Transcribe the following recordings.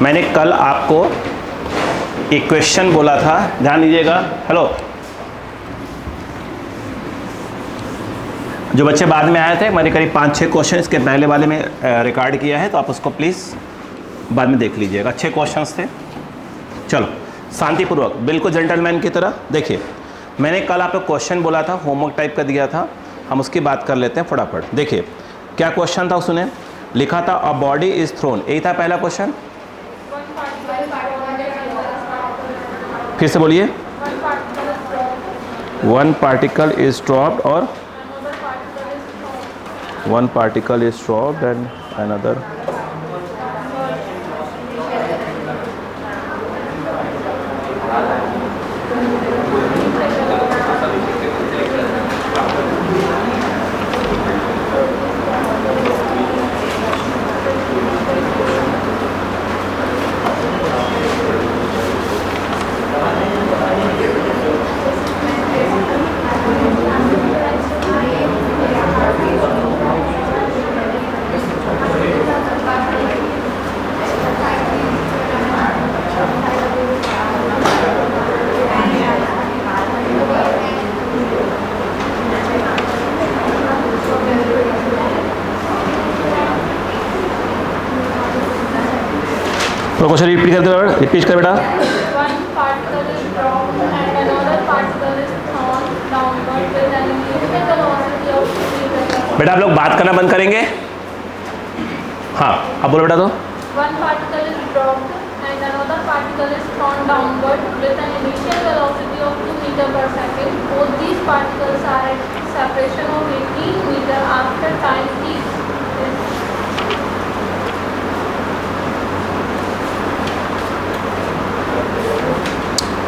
मैंने कल आपको एक क्वेश्चन बोला था, ध्यान दीजिएगा। हेलो, जो बच्चे बाद में आए थे, मैंने करीब 5-6 क्वेश्चन इसके पहले वाले में रिकॉर्ड किया है, तो आप उसको प्लीज़ बाद में देख लीजिएगा। अच्छे क्वेश्चंस थे। चलो शांतिपूर्वक, बिल्कुल जेंटलमैन की तरह देखिए। मैंने कल आपको क्वेश्चन बोला था, होमवर्क टाइप का दिया था, हम उसकी बात कर लेते हैं फटाफट। देखिए क्या क्वेश्चन था, सुने। लिखा था अ बॉडी इज थ्रोन, यही था पहला क्वेश्चन। फिर से बोलिए। वन पार्टिकल इज ड्रॉप्ड और one particle is dropped and another. Question repeat कर बेटा। बेटा आप लोग बात करना बंद करेंगे? हाँ, अब बोलो बेटा। तो One particle is dropped and another particle is thrown downward with an initial velocity of 2 meter per second. Both these particles are at separation of 18 meter after time t.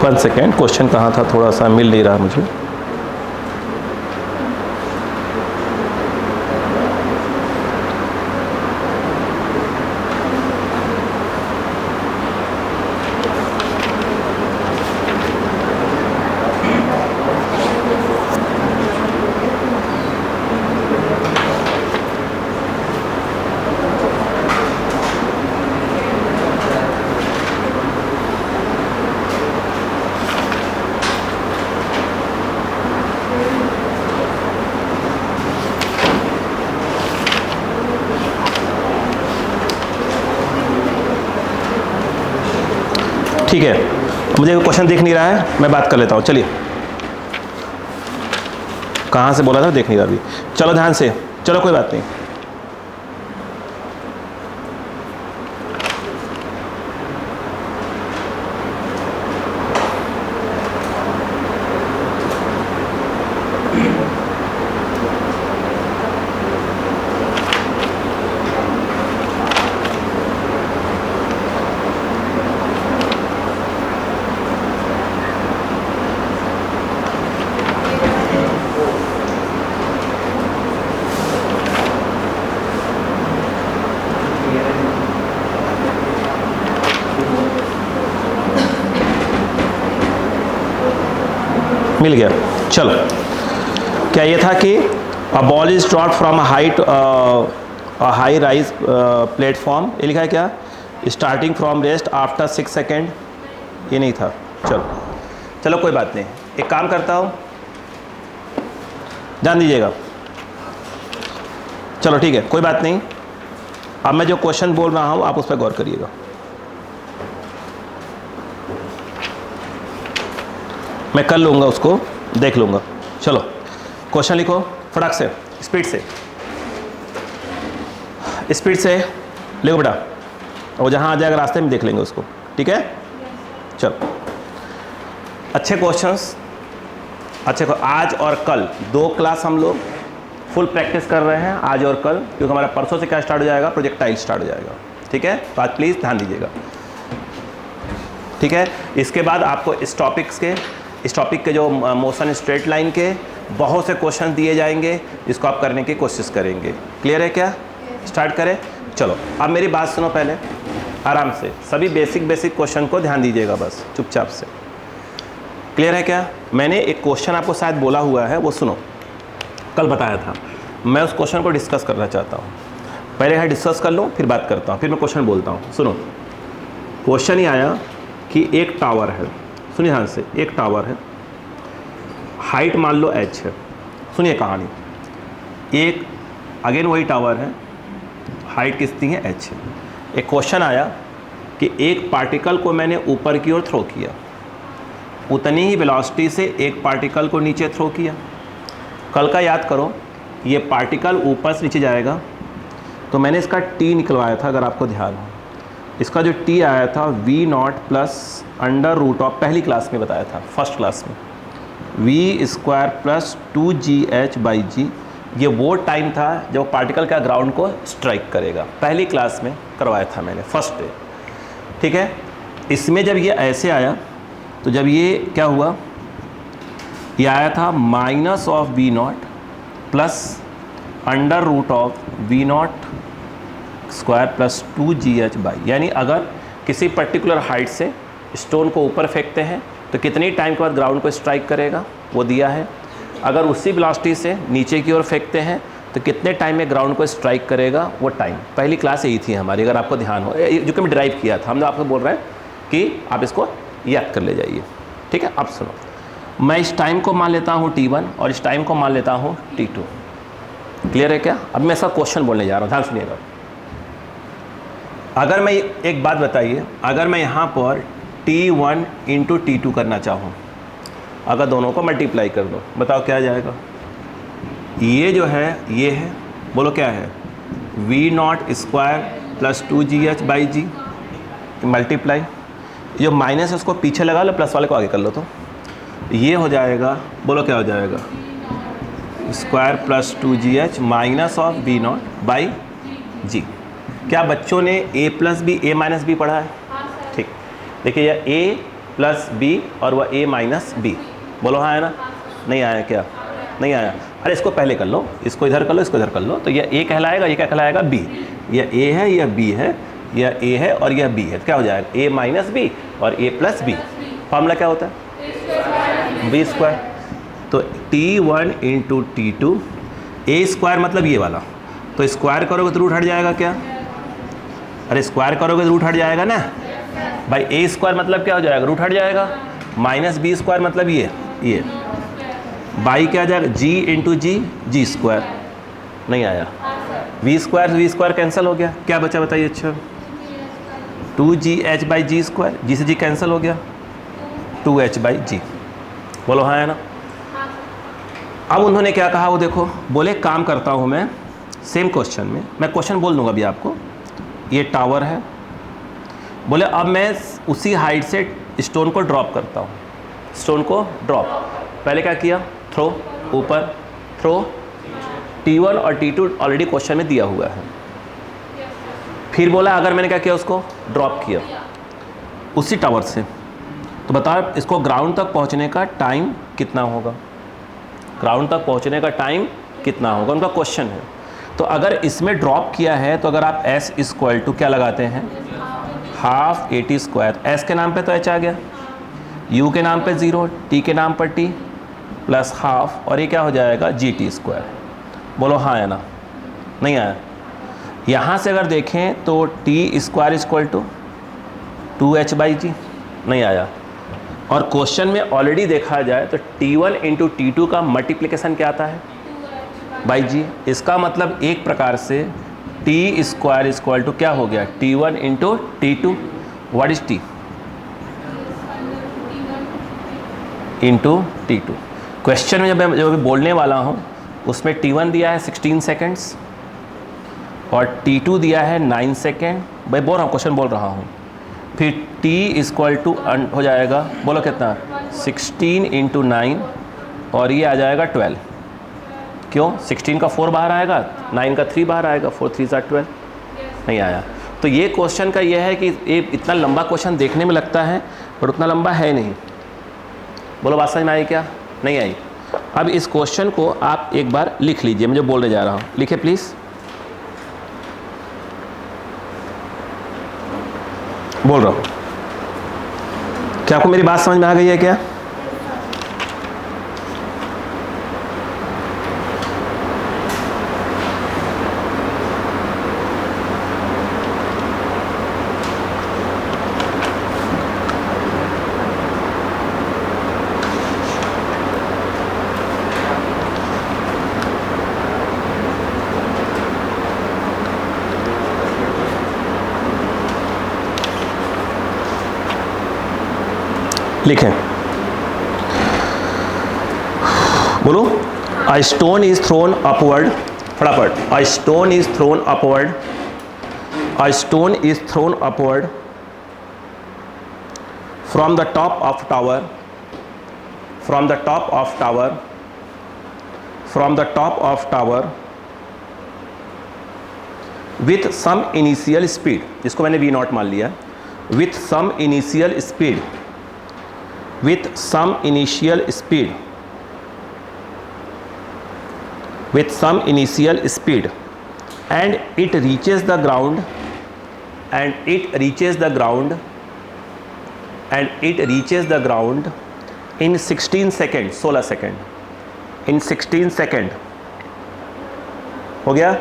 1 second, question कहाँ था, थोड़ा सा मिल नहीं रहा मुझे। ठीक है, मुझे क्वेश्चन दिख नहीं रहा है, मैं बात कर लेता हूँ। चलिए, कहाँ से बोला था, देख नहीं रहा अभी। चलो ध्यान से, चलो कोई बात नहीं। मिल गया। चलो, क्या ये था कि a ball is dropped from a high rise platform, ये लिखा है क्या, starting from rest after 6 second, ये नहीं था। चलो कोई बात नहीं, एक काम करता हूँ, ध्यान दीजिएगा। चलो ठीक है, कोई बात नहीं। अब मैं जो क्वेश्चन बोल रहा हूँ आप उस पर गौर करिएगा। मैं कर लूँगा, उसको देख लूँगा। चलो क्वेश्चन लिखो फटाक से, स्पीड से लिखो बेटा, और जहाँ आ जाएगा रास्ते में देख लेंगे उसको, ठीक है। चलो, अच्छे क्वेश्चंस, आज और कल 2 क्लास हम लोग फुल प्रैक्टिस कर रहे हैं, आज और कल, क्योंकि हमारा परसों से क्या स्टार्ट हो जाएगा, प्रोजेक्टाइल स्टार्ट हो जाएगा, ठीक है। तो आज प्लीज़ ध्यान दीजिएगा, ठीक है। इसके बाद आपको इस टॉपिक के जो मोशन स्ट्रेट लाइन के बहुत से क्वेश्चन दिए जाएंगे, जिसको आप करने की कोशिश करेंगे। क्लियर है क्या? स्टार्ट करें। चलो अब मेरी बात सुनो पहले आराम से, सभी बेसिक क्वेश्चन को ध्यान दीजिएगा बस चुपचाप से। क्लियर है क्या? मैंने एक क्वेश्चन आपको शायद बोला हुआ है, वो सुनो, कल बताया था। मैं उस क्वेश्चन को डिस्कस करना चाहता हूँ। पहले यहाँ डिस्कस कर लूँ, फिर बात करता हूँ, फिर मैं क्वेश्चन बोलता हूँ। सुनो, क्वेश्चन ये आया कि एक टावर है, सुनिए ध्यान से, एक टावर है, हाइट मान लो h है। सुनिए कहानी, एक अगेन वही टावर है, हाइट कितनी है, h है। एक क्वेश्चन आया कि एक पार्टिकल को मैंने ऊपर की ओर थ्रो किया, उतनी ही वेलोसिटी से एक पार्टिकल को नीचे थ्रो किया। कल का याद करो, ये पार्टिकल ऊपर से नीचे जाएगा तो मैंने इसका t निकलवाया था, अगर आपको ध्यान हो। इसका जो t आया था v0 plus under root of, पहली क्लास में बताया था, फर्स्ट क्लास में, v स्क्वायर प्लस 2gh/g। ये वो टाइम था जब पार्टिकल का ग्राउंड को स्ट्राइक करेगा, पहली क्लास में करवाया था मैंने, फर्स्ट डे। ठीक है, इसमें जब ये ऐसे आया तो जब ये क्या हुआ, ये आया था minus of v0 plus under root of v0 square plus 2gh/, यानी अगर किसी पर्टिकुलर हाइट से स्टोन को ऊपर फेंकते हैं तो कितनी टाइम के बाद ग्राउंड को स्ट्राइक करेगा, वो दिया है। अगर उसी वेलोसिटी से नीचे की ओर फेंकते हैं तो कितने टाइम में ग्राउंड को स्ट्राइक करेगा, वो टाइम। पहली क्लास यही थी हमारी, अगर आपको ध्यान हो, जो कि मैं ड्राइव किया था। हम लोग आपको बोल रहे हैं कि आप इसको याद कर ले जाइए। ठीक है, अब सुनो, मैं इस टाइम को मान लेता हूँ t1 और इस टाइम को मान लेता हूँ t2। क्लियर है क्या? अब मैं इसका क्वेश्चन बोलने जा रहा हूँ, ध्यान सुनिएगा। अगर मैं, एक बात बताइए, अगर मैं यहाँ पर t1 इंटू t2 करना चाहूँ, अगर दोनों को मल्टीप्लाई कर दो, बताओ क्या आ जाएगा? ये जो है, ये है, बोलो क्या है, v0 square plus 2gh/g multiply, जो माइनस है उसको पीछे लगा लो, प्लस वाले को आगे कर लो, तो ये हो जाएगा, बोलो क्या हो जाएगा, square plus 2gh minus of v0/g। क्या बच्चों ने a plus B, a minus B पढ़ा है? ठीक, देखिए यह a प्लस बी और वह a माइनस बी, बोलो हाँ है ना? नहीं आया क्या? नहीं आया। अरे इसको पहले कर लो, इसको इधर कर लो, इसको इधर कर लो, तो यह a कहलाएगा, ये क्या कहलाएगा, b। यह a है, यह b है, यह a है और यह b है, तो क्या हो जाएगा, a माइनस बी और a प्लस बी। फॉर्मूला क्या होता है, b स्क्वायर। तो t1 into t2, a square मतलब ये वाला, तो स्क्वायर करोगे तो रूट हट जाएगा क्या? अरे स्क्वायर करोगे तो रूट हट जाएगा ना भाई। a स्क्वायर मतलब क्या हो जाएगा, रूट हट जाएगा। माइनस b स्क्वायर मतलब ये बाई क्या आ जाएगा, g इंटू जी स्क्वायर। नहीं आया। v स्क्वायर कैंसिल हो गया, क्या बचा बताइए? अच्छा 2gh/g स्क्वायर, g से g कैंसिल हो गया, 2h/g। बोलो हाँ है ना? अब उन्होंने क्या कहा, वो देखो, बोले काम करता हूँ मैं, सेम क्वेश्चन में मैं क्वेश्चन बोल दूंगा अभी आपको। ये टावर है, बोले अब मैं उसी हाइट से स्टोन को ड्रॉप करता हूँ, स्टोन को ड्रॉप। पहले क्या किया, थ्रो, ऊपर थ्रो, t1 और t2 ऑलरेडी क्वेश्चन में दिया हुआ है। फिर बोला अगर मैंने क्या किया, उसको ड्रॉप किया उसी टावर से, तो बताओ इसको ग्राउंड तक पहुँचने का टाइम कितना होगा, ग्राउंड तक पहुँचने का टाइम कितना होगा, उनका क्वेश्चन है। तो अगर इसमें ड्रॉप किया है तो अगर आप s इक्वल टू क्या लगाते हैं, हाफ at स्क्वायर, s के नाम पे तो h आ गया, u के नाम पे 0, t के नाम पर t प्लस हाफ, और ये क्या हो जाएगा, gt स्क्वायर। बोलो हाँ है ना? नहीं आया। यहाँ से अगर देखें तो t square equal to 2h/g, नहीं आया। और क्वेश्चन में ऑलरेडी देखा जाए तो t1 इंटू t2 का मल्टीप्लिकेशन क्या आता है, बाई जी। इसका मतलब एक प्रकार से t स्क्वायर इक्वल टू क्या हो गया, t1 into t2। What is t, into t2। Question में जब मैं अभी बोलने वाला हूँ उसमें t1 दिया है 16 सेकेंड्स और t2 दिया है 9 सेकेंड। भाई बोल रहा हूँ, क्वेश्चन बोल रहा हूँ। फिर t इक्वल टू हो जाएगा, बोलो कितना, 16 इंटू 9 और ये आ जाएगा 12। क्यों, 16 का 4 बाहर आएगा, 9 का 3 बाहर आएगा, 4 3 12। नहीं आया। तो ये क्वेश्चन का ये है कि ये इतना लंबा क्वेश्चन देखने में लगता है पर उतना लंबा है नहीं। बोलो बात समझ में आई क्या? नहीं आई। अब इस क्वेश्चन को आप एक बार लिख लीजिए, मैं जो बोलने जा रहा हूँ, लिखे प्लीज़। बोल रहा हूँ, क्या आपको मेरी बात समझ में आ गई है क्या? लिखें, बोलो। A stone is thrown upward, फटाफट। A stone is thrown upward, a stone is thrown upward from the top of tower, from the top of tower, from the top of tower with some initial speed, जिसको मैंने v nought मान लिया, with some initial speed, with some initial speed, with some initial speed, and it reaches the ground, and it reaches the ground, and it reaches the ground in 16 seconds, 16 second, in 16 second. हो गया?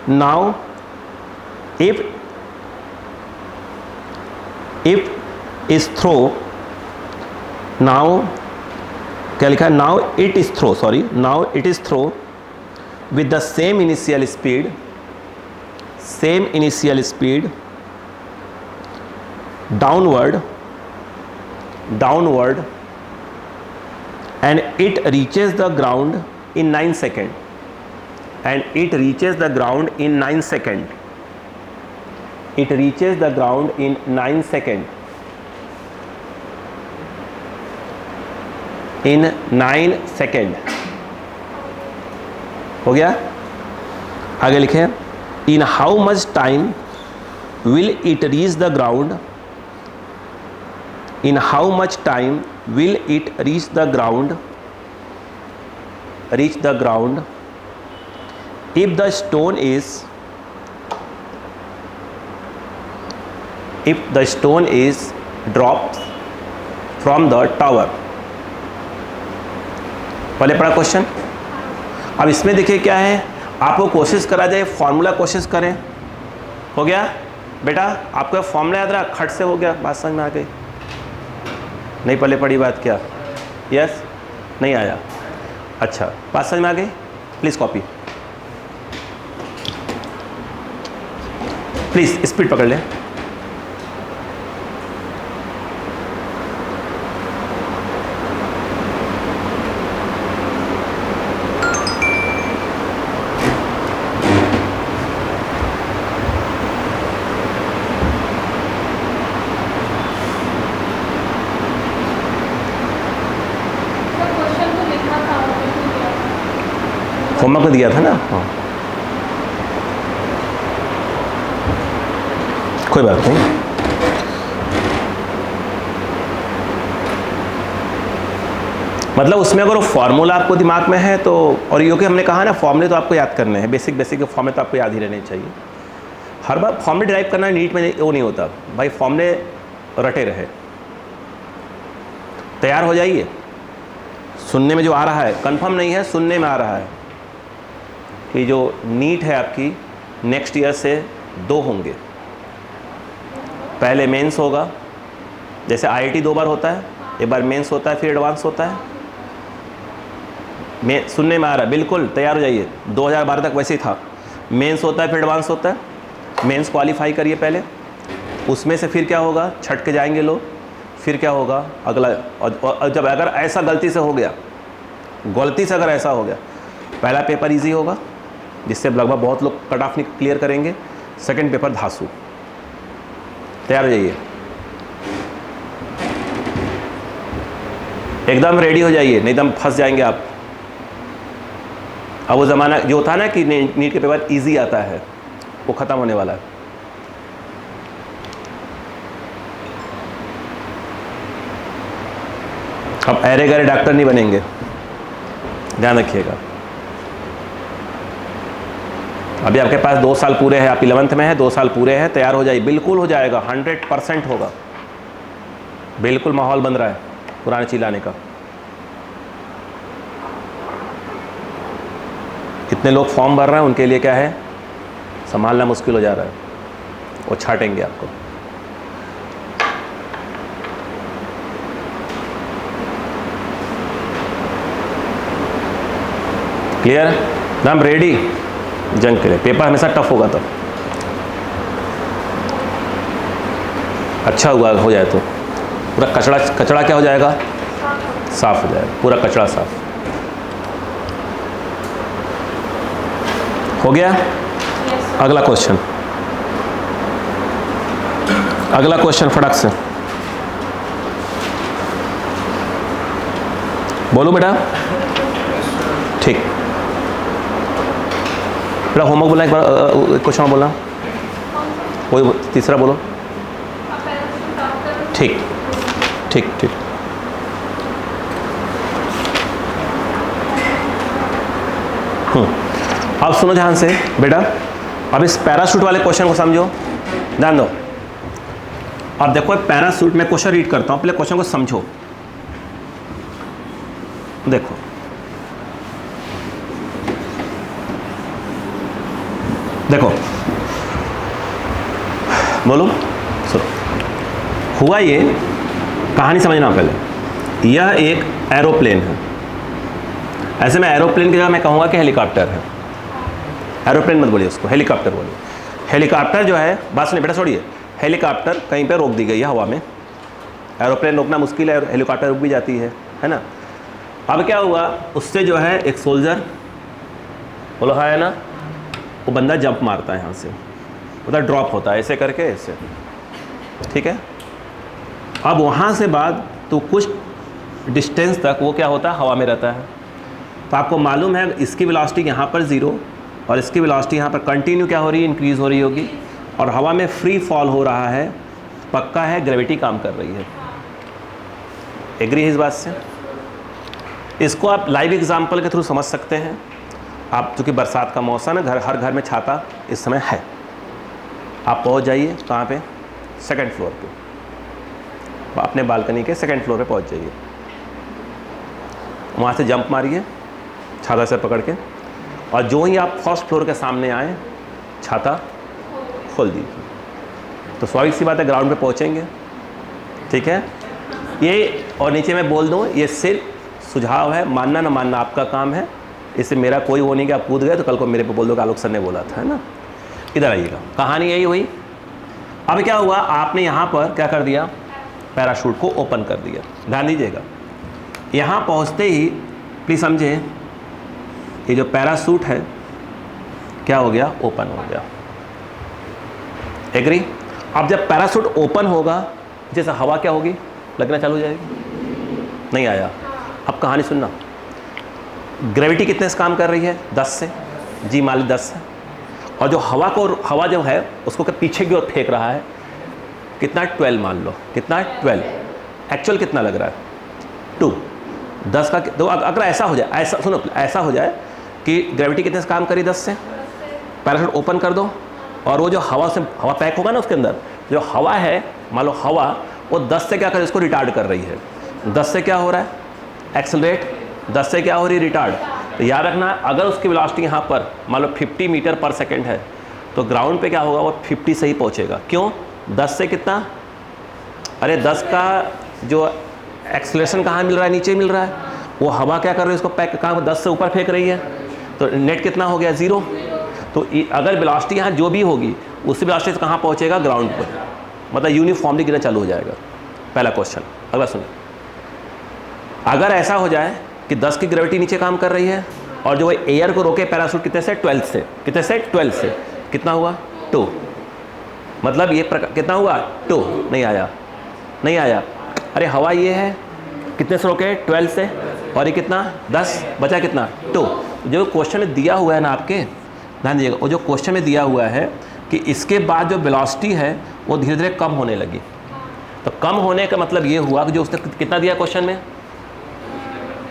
now if is throw, now क्या लिखा है? now it is throw, sorry, now it is throw with the same initial speed, same initial speed, downward, downward, and it reaches the ground in 9 seconds, and it reaches the ground in 9 seconds, it reaches the ground in 9 seconds, in 9 seconds। हो गया? आगे लिखे, in how much time will it reach the ground, in how much time will it reach the ground, reach the ground if the stone is, if the stone is dropped from the tower. पहले पढ़ा question. अब इसमें देखिए क्या है, आपको कोशिश करा जाए, फॉर्मूला कोशिश करें। हो गया बेटा? आपको फॉर्मूला याद रहा? खट से हो गया, बात समझ में आ गई? नहीं पहले पढ़ी बात क्या? यस, नहीं आया? अच्छा, बात समझ में आ गई? प्लीज़ कॉपी, प्लीज़ स्पीड पकड़ लें। होमवर्क को दिया था ना? हाँ, कोई बात नहीं। मतलब उसमें अगर वो फार्मूला आपको दिमाग में है तो, और ये कि हमने कहा ना फॉर्मूले तो आपको याद करने हैं, बेसिक बेसिक फॉर्मूले तो आपको याद ही रहने चाहिए। हर बार फॉर्मूले ड्राइव करना नीट में वो नहीं होता भाई, फॉर्मूले रटे रहे। तैयार हो जाइए। सुनने में जो आ रहा है, कंफर्म नहीं है, सुनने में आ रहा है कि जो नीट है आपकी नेक्स्ट ईयर से 2 होंगे। पहले मेंस होगा, जैसे आईआईटी 2 बार होता है, एक बार मेंस होता है फिर एडवांस होता है। मैं सुनने में आ रहा है, बिल्कुल तैयार हो जाइए। 2012 तक वैसे ही था, मेंस होता है फिर एडवांस होता है। मेंस क्वालिफाई करिए पहले, उसमें से फिर क्या होगा, छट के जाएंगे लोग, फिर क्या होगा अगला। और जब अगर ऐसा गलती से हो गया, गलती से अगर ऐसा हो गया, पहला पेपर इजी होगा जिससे लगभग बहुत लोग कट ऑफ क्लियर करेंगे, सेकंड पेपर धांसू। तैयार हो जाइए, एकदम रेडी हो जाइए, नहीं एकदम फंस जाएंगे आप। अब वो ज़माना जो था ना कि नीट के पेपर इजी आता है, वो ख़त्म होने वाला है। अब अरे गरे डॉक्टर नहीं बनेंगे, ध्यान रखिएगा। अभी आपके पास 2 साल पूरे हैं, आप 11th में हैं, 2 साल पूरे हैं, तैयार हो जाइए, बिल्कुल हो जाएगा, 100% होगा। बिल्कुल माहौल बन रहा है पुराने चिल्लाने का। कितने लोग फॉर्म भर रहे हैं, उनके लिए क्या है, संभालना मुश्किल हो जा रहा है, वो छाटेंगे आपको। क्लियर? मैम रेडी जंग के लिए। पेपर हमेशा टफ होगा तब, अच्छा हुआ हो जाए तो। पूरा कचरा कचरा क्या हो जाएगा, साफ हो जाएगा, पूरा कचरा साफ हो गया। अगला क्वेश्चन, अगला क्वेश्चन फटाक से बोलो बेटा। ठीक, बेटा होमवर्क बोला, एक बार क्वेश्चन बोला, वही तीसरा बोलो। ठीक ठीक ठीक, अब सुनो ध्यान से बेटा, अब इस पैराशूट वाले क्वेश्चन को समझो, ध्यान दो। अब देखो पैराशूट में क्वेश्चन रीड करता हूं, पहले क्वेश्चन को समझो। देखो देखो बोलो, सुनो। हुआ ये, कहानी समझना पहले। यह एक एरोप्लेन है, ऐसे में एरोप्लेन की जगह मैं कहूँगा कि हेलीकॉप्टर है। एरोप्लेन मत बोलिए उसको, हेलीकॉप्टर बोलिए। हेलीकॉप्टर जो है, बात सुनिए बेटा, छोड़िए। हेलीकॉप्टर कहीं पे रोक दी गई है हवा में, एरोप्लेन रोकना मुश्किल है, हेलीकॉप्टर रुक भी जाती है ना। अब क्या हुआ, उससे जो है एक सोल्जर, बोलो हाँ है ना, वो बंदा जंप मारता है यहाँ से, उधर ड्रॉप होता है ऐसे करके, ऐसे, ठीक है। अब वहाँ से बाद तो कुछ डिस्टेंस तक वो क्या होता है, हवा में रहता है। तो आपको मालूम है इसकी वेलोसिटी यहाँ पर 0 और इसकी वेलोसिटी यहाँ पर कंटिन्यू क्या हो रही है, इंक्रीज़ हो रही होगी, और हवा में फ्री फॉल हो रहा है, पक्का है ग्रेविटी काम कर रही है। एग्री है इस बात से? इसको आप लाइव एग्जाम्पल के थ्रू समझ सकते हैं। आप चूँकि बरसात का मौसम है, हर घर में छाता इस समय है, आप पहुँच जाइए कहाँ पे, सेकंड फ्लोर पे, अपने बालकनी के सेकंड फ्लोर पे पहुँच जाइए, वहाँ से जंप मारिए छाता से पकड़ के, और जो ही आप फर्स्ट फ्लोर के सामने आए छाता खोल दीजिए, तो स्वाभाविक सी बात है ग्राउंड पे पहुँचेंगे, ठीक है। ये और नीचे मैं बोल दूँ, ये सिर्फ सुझाव है, मानना ना मानना आपका काम है, इससे मेरा कोई वो नहीं कि आप कूद गए तो कल को मेरे पे बोल दो कि आलोक सर ने बोला था, है ना। इधर आइएगा, कहानी यही हुई। अब क्या हुआ, आपने यहाँ पर क्या कर दिया, पैराशूट को ओपन कर दिया। ध्यान दीजिएगा, यहाँ पहुँचते ही प्लीज़ समझे, ये जो पैराशूट है क्या हो गया, ओपन हो गया। एग्री? अब जब पैराशूट ओपन होगा, जैसे हवा क्या होगी, लगना चालू हो जाएगी। नहीं आया? अब कहानी सुनना। ग्रेविटी कितने से काम कर रही है, 10 से, जी मान ली 10 है, और जो हवा जो है उसको पीछे की ओर फेंक रहा है, कितना, 12 मान लो, कितना, 12। एक्चुअल कितना लग रहा है, 2। 10 का तो अगर ऐसा हो जाए, ऐसा सुनो, ऐसा हो जाए कि ग्रेविटी कितने से काम करी, 10 से, पैराशूट ओपन कर दो, और वो जो हवा पैक होगा ना उसके अंदर, जो हवा है, मान लो हवा, वो 10 से क्या कर, इसको रिटार्ड कर रही है। 10 से क्या हो रहा है, एक्सेलरेट, 10 से क्या हो रही है, रिटार्ड। तो याद रखना, अगर उसकी वेलोसिटी यहाँ पर मान लो 50 मीटर पर सेकेंड है, तो ग्राउंड पे क्या होगा, वो 50 से ही पहुँचेगा। क्यों, 10 से कितना, अरे 10 का जो एक्सेलरेशन कहाँ मिल रहा है, नीचे मिल रहा है, वो हवा क्या कर रही है, इसको पैक कहाँ 10 से ऊपर फेंक रही है, तो नेट कितना हो गया, 0। तो अगर वेलोसिटी यहाँ जो भी होगी, उसी वेलोसिटी से कहाँ पहुँचेगा, ग्राउंड पर, मतलब यूनिफॉर्मली गिरना चालू हो जाएगा। पहला क्वेश्चन। अगला सुनिए, अगर ऐसा हो जाए कि 10 की ग्रेविटी नीचे काम कर रही है, और जो एयर को रोके पैराशूट कितने से, 12 से, कितने से, 12 से, कितना हुआ, 2। मतलब ये कितना हुआ, 2। नहीं आया, नहीं आया। अरे हवा ये है, कितने से रोके, 12 से, और ये कितना, 10, बचा कितना, 2। जो क्वेश्चन में दिया हुआ है ना, आपके ध्यान दीजिएगा, वो जो क्वेश्चन में दिया हुआ है कि इसके बाद जो वेलोसिटी है वो धीरे धीरे कम होने लगी। तो कम होने का मतलब ये हुआ कि जो उसने कितना दिया क्वेश्चन में,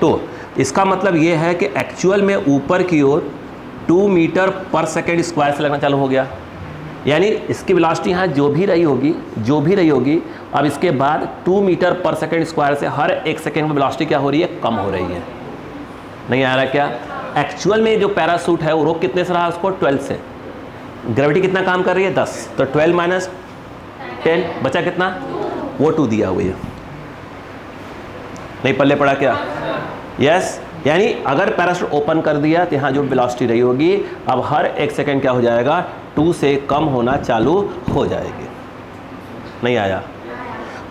2। इसका मतलब ये है कि एक्चुअल में ऊपर की ओर 2 मीटर पर सेकेंड स्क्वायर से लगना चालू हो गया। यानी इसकी वेलोसिटी यहाँ जो भी रही होगी, अब इसके बाद 2 मीटर पर सेकेंड स्क्वायर से हर 1 सेकेंड में वेलोसिटी क्या हो रही है, कम हो रही है। नहीं आ रहा क्या? एक्चुअल में जो पैराशूट है वो रोक कितने से रहा, उसको 12 से, ग्रेविटी कितना काम कर रही है, 10, तो 12 माइनस 10 बचा कितना, वो 2 दिया हुआ है। नहीं पल्ले पड़ा क्या? यस। यानी अगर पैराशूट ओपन कर दिया तो यहाँ जो वेलोसिटी रही होगी, अब हर 1 सेकेंड क्या हो जाएगा, 2 से कम होना चालू हो जाएगी। नहीं आया?